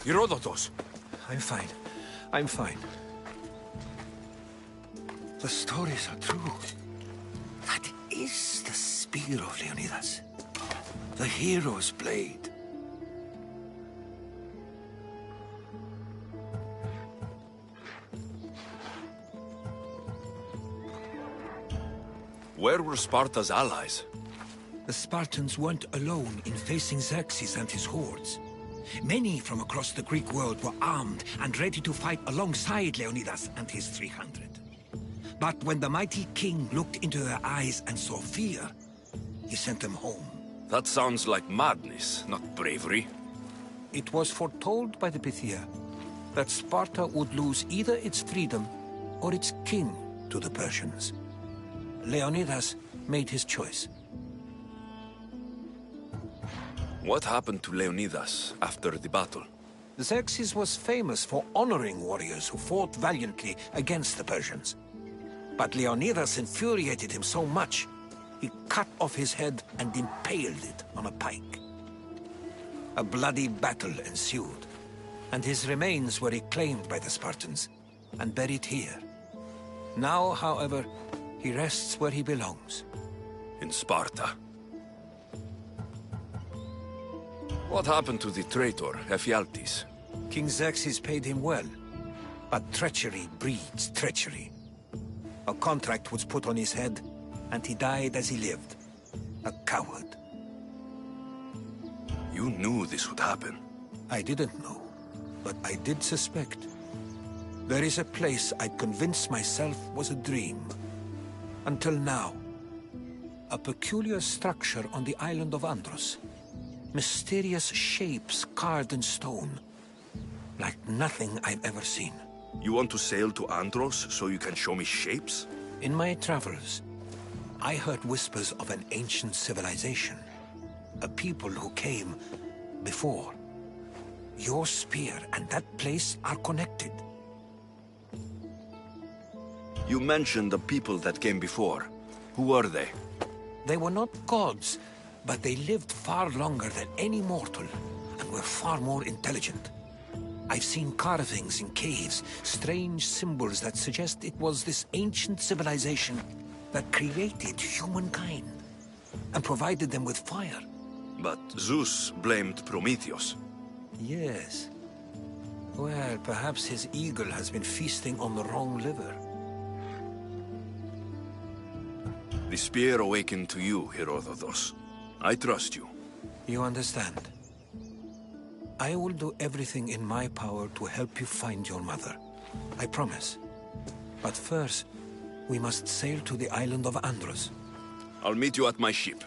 Herodotus! I'm fine. I'm fine. The stories are true. That is the spear of Leonidas. The hero's blade. Where were Sparta's allies? The Spartans weren't alone in facing Xerxes and his hordes. Many from across the Greek world were armed and ready to fight alongside Leonidas and his 300. But when the mighty king looked into their eyes and saw fear, he sent them home. That sounds like madness, not bravery. It was foretold by the Pythia that Sparta would lose either its freedom or its king to the Persians. Leonidas made his choice. What happened to Leonidas after the battle? Xerxes was famous for honoring warriors who fought valiantly against the Persians. But Leonidas infuriated him so much, he cut off his head and impaled it on a pike. A bloody battle ensued, and his remains were reclaimed by the Spartans and buried here. Now, however, he rests where he belongs. In Sparta. What happened to the traitor, Ephialtes? King Xerxes paid him well, but treachery breeds treachery. A contract was put on his head, and he died as he lived. A coward. You knew this would happen. I didn't know, but I did suspect. There is a place I'd convinced myself was a dream. Until now. A peculiar structure on the island of Andros. Mysterious shapes carved in stone. Like nothing I've ever seen. You want to sail to Andros so you can show me shapes? In my travels, I heard whispers of an ancient civilization. A people who came before. Your spear and that place are connected. You mentioned the people that came before. Who were they? They were not gods, but they lived far longer than any mortal, and were far more intelligent. I've seen carvings in caves, strange symbols that suggest it was this ancient civilization that created humankind, and provided them with fire. But Zeus blamed Prometheus. Yes. Well, perhaps his eagle has been feasting on the wrong liver. The spear awakened to you, Herodotus. I trust you. You understand. I will do everything in my power to help you find your mother. I promise. But first, we must sail to the island of Andros. I'll meet you at my ship.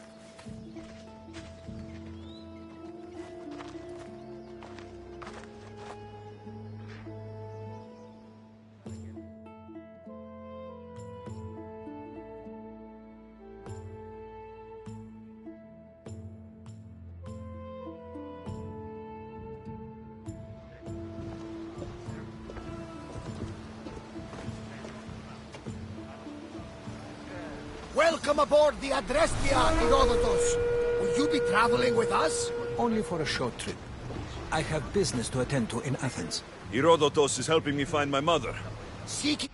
Welcome aboard the Adrestia, Herodotus. Will you be traveling with us? Only for a short trip. I have business to attend to in Athens. Herodotus is helping me find my mother. Seek...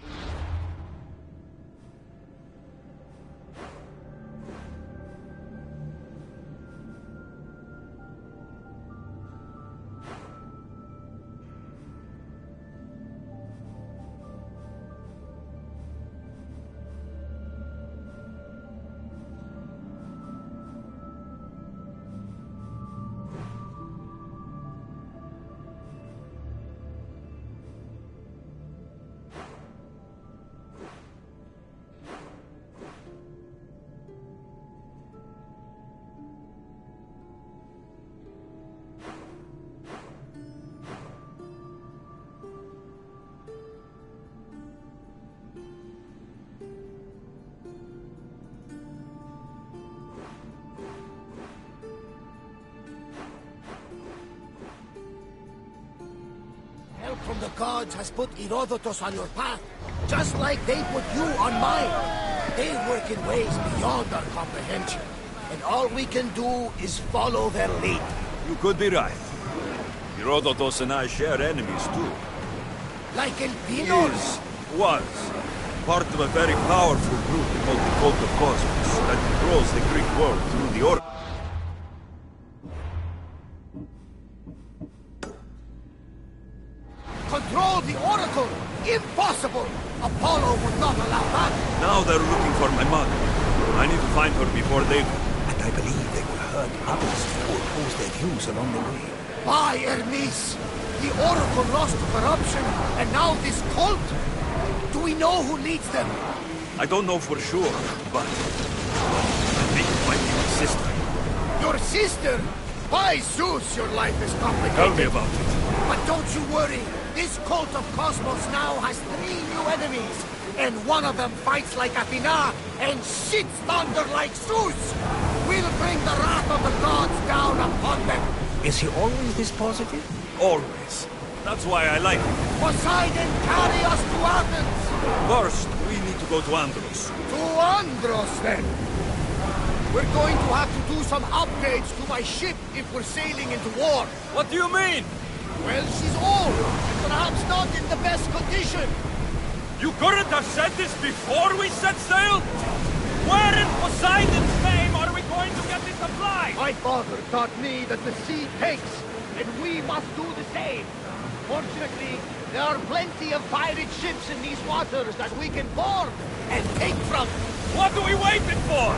Help from the gods has put Herodotus on your path, just like they put you on mine. They work in ways beyond our comprehension, and all we can do is follow their lead. You could be right. Herodotus and I share enemies too. Like Elpinos? Was. Part of a very powerful group called the Cult of Cosmos that controls the Greek world through the Oracle. Control the Oracle? Impossible! Apollo would not allow that! Now they're looking for my mother. I need to find her before they do. And I believe they will hurt others who oppose their views along the way. By Hermes! The Oracle lost to corruption, and now this cult? Do we know who leads them? I don't know for sure, but I think it might be my sister. Your sister? By Zeus, your life is complicated. Tell me about it. But don't you worry. This cult of Cosmos now has 3 new enemies. And one of them fights like Athena and shits thunder like Zeus. We'll bring the wrath of the gods down upon them. Is he always this positive? Always. That's why I like him. Poseidon, carry us to Athens! First, we need to go to Andros. To Andros, then! We're going to have to do some upgrades to my ship if we're sailing into war. What do you mean? Well, she's old, and perhaps not in the best condition. You couldn't have said this before we set sail? Where in Poseidon's name are we going to get this supplies? My father taught me that the sea takes, and we must do the same. Fortunately, there are plenty of pirate ships in these waters that we can board and take from. What are we waiting for?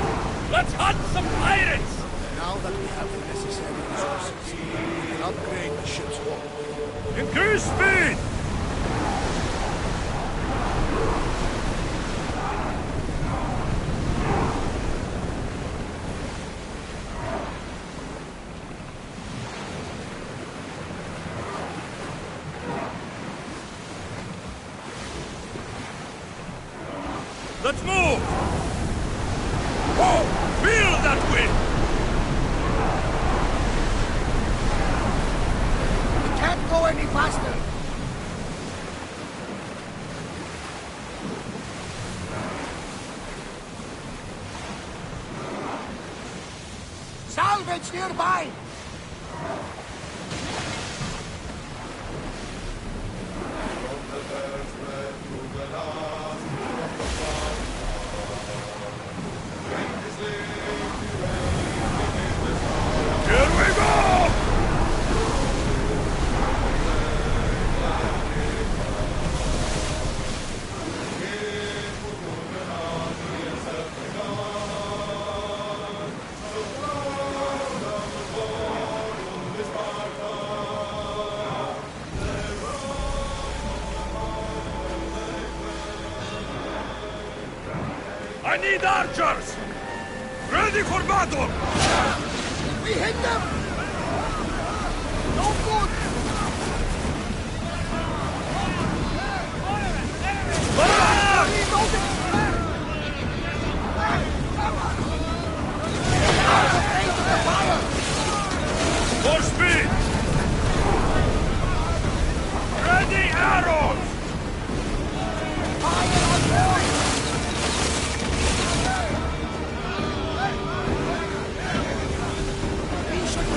Let's hunt some pirates! Now that we have the necessary resources, we can upgrade the ship's hull. Increase speed! Let's move! Whoa! Feel that wind! We can't go any faster. Salvage nearby! I need archers! Ready for battle! We hit them! No good! More speed! Ready arrows! Fire on board! We should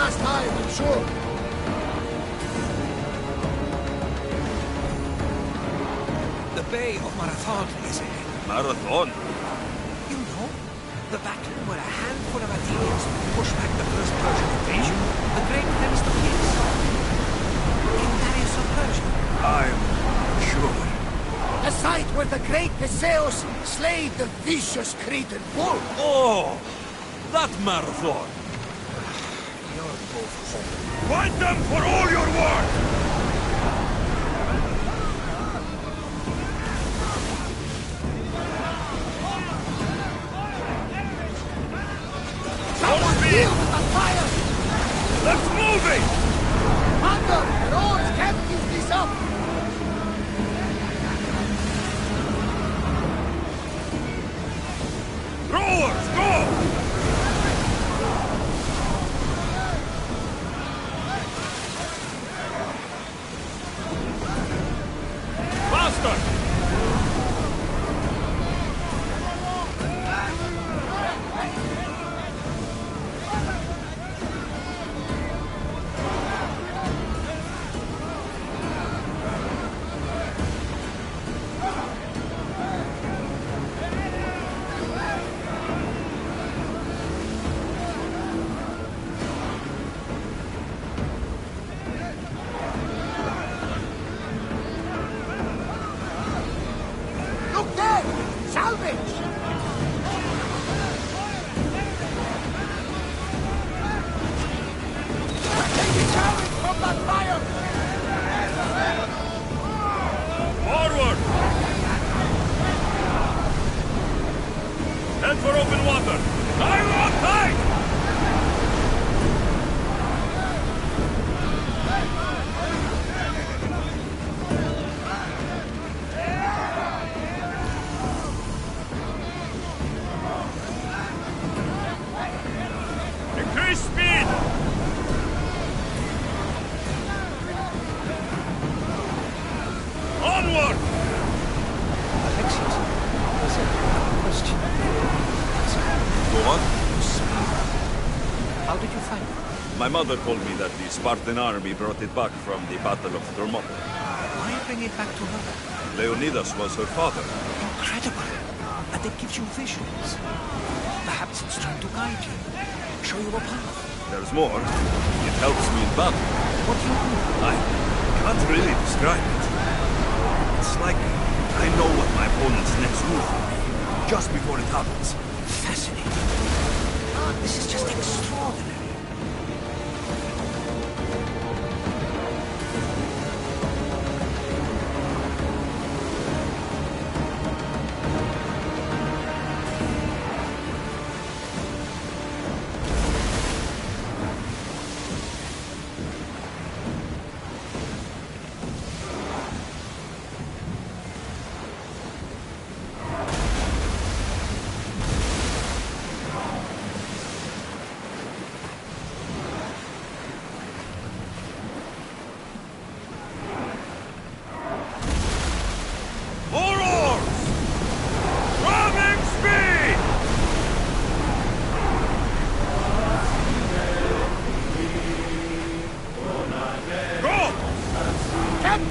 last time, I'm sure. The Bay of Marathon is ahead. Marathon? You know, the battle where a handful of Athenians pushed back the first Persian invasion, the great Themistocles. In Darius of Persia. I'm sure. The site where the great Theseus slayed the vicious Cretan bull. Oh, that Marathon. You're both home. Fight them for all your work! Someone deal with the fire! Let's move it! Thunder! Your oars can't keep this up! Rowers, go! Head for open water! I'm on tight! Increase speed! Onward! Alexius, there's a question. Go on. How did you find it? My mother told me that the Spartan army brought it back from the Battle of Thermopylae. Why bring it back to her? Leonidas was her father. Incredible. And it gives you visions. Perhaps it's trying to guide you. Show you a path. There's more. It helps me in battle. What do you do? I can't really describe it. It's like I know what my opponent's next move will be, just before it happens. Fascinating. This is just extraordinary.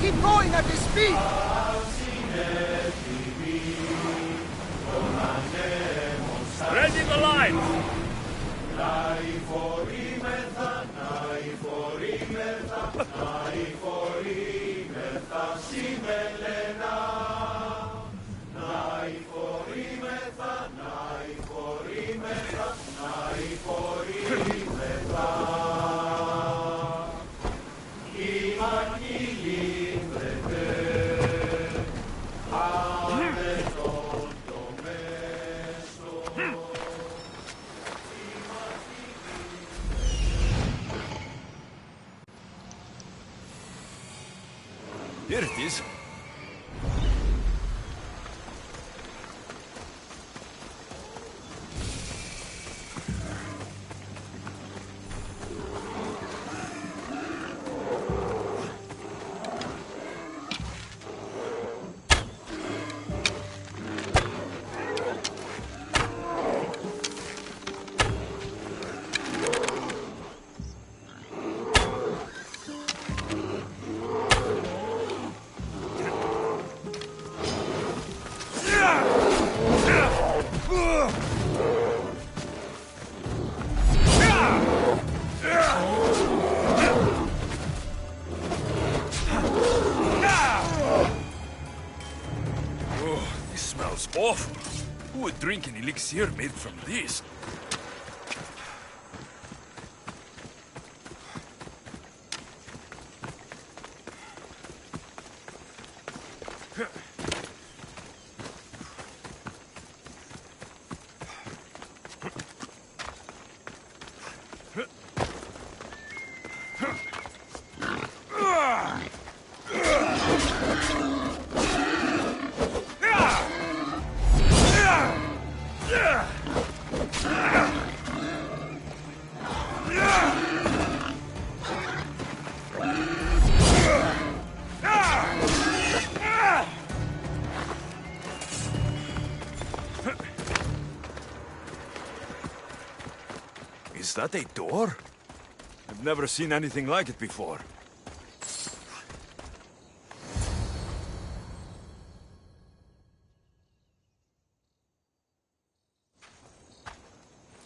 Keep going at this speed! Ready the line! Here it is. awful. Who would drink an elixir made from this? Is that a door? I've never seen anything like it before.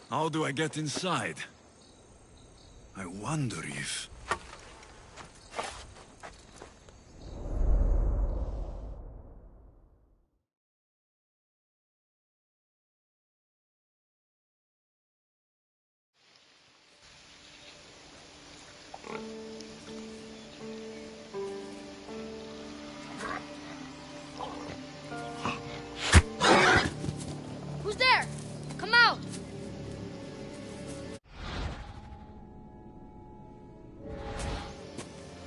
How do I get inside? I wonder if... Who's there? Come out!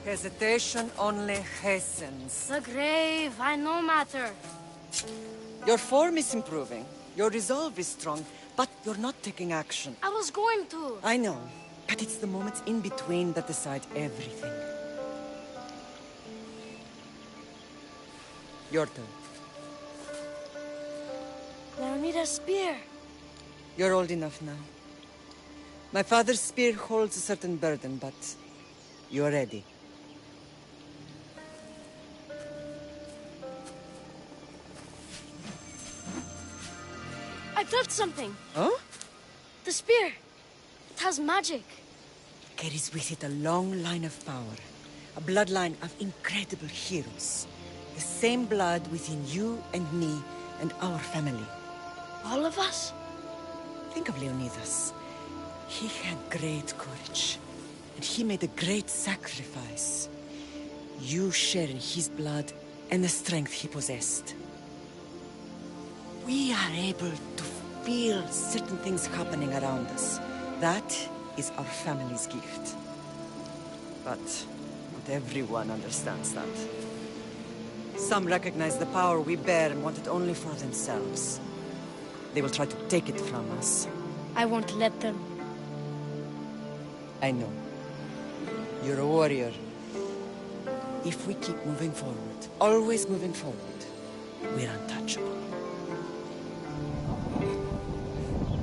Hesitation only hastens. The grave, I no matter. Your form is improving. Your resolve is strong, but you're not taking action. I was going to. I know, but it's the moments in between that decide everything. Your turn. I need a spear. You're old enough now. My father's spear holds a certain burden, but you're ready. I felt something. Huh? The spear. It has magic. Carries with it a long line of power. A bloodline of incredible heroes. The same blood within you and me and our family. All of us? Think of Leonidas. He had great courage. And he made a great sacrifice. You share in his blood and the strength he possessed. We are able to feel certain things happening around us. That is our family's gift. But not everyone understands that. Some recognize the power we bear and want it only for themselves. They will try to take it from us. I won't let them. I know. You're a warrior. If we keep moving forward, always moving forward, we're untouchable.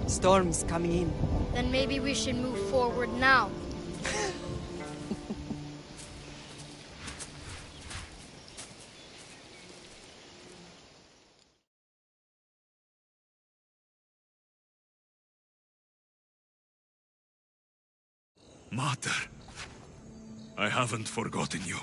Storm's coming in. Then maybe we should move forward now. Mater, I haven't forgotten you.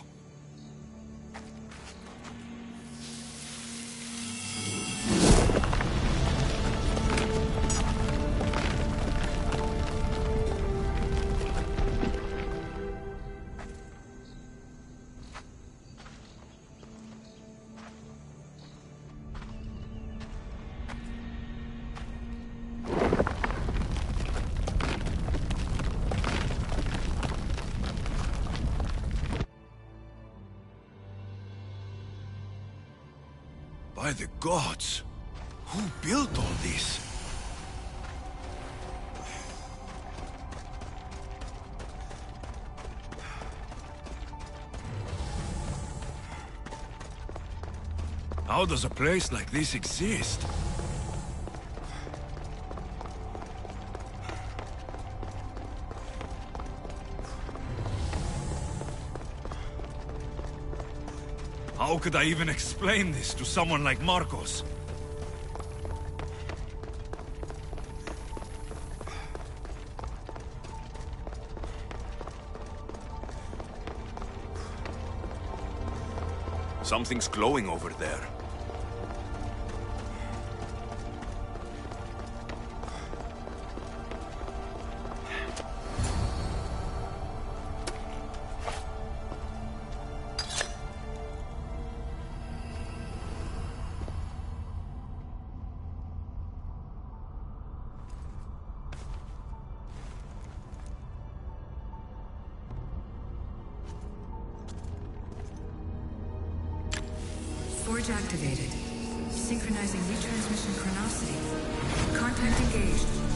By the gods! Who built all this? How does a place like this exist? How could I even explain this to someone like Marcos? Something's glowing over there. activated. Synchronizing retransmission chronicity. Contact engaged.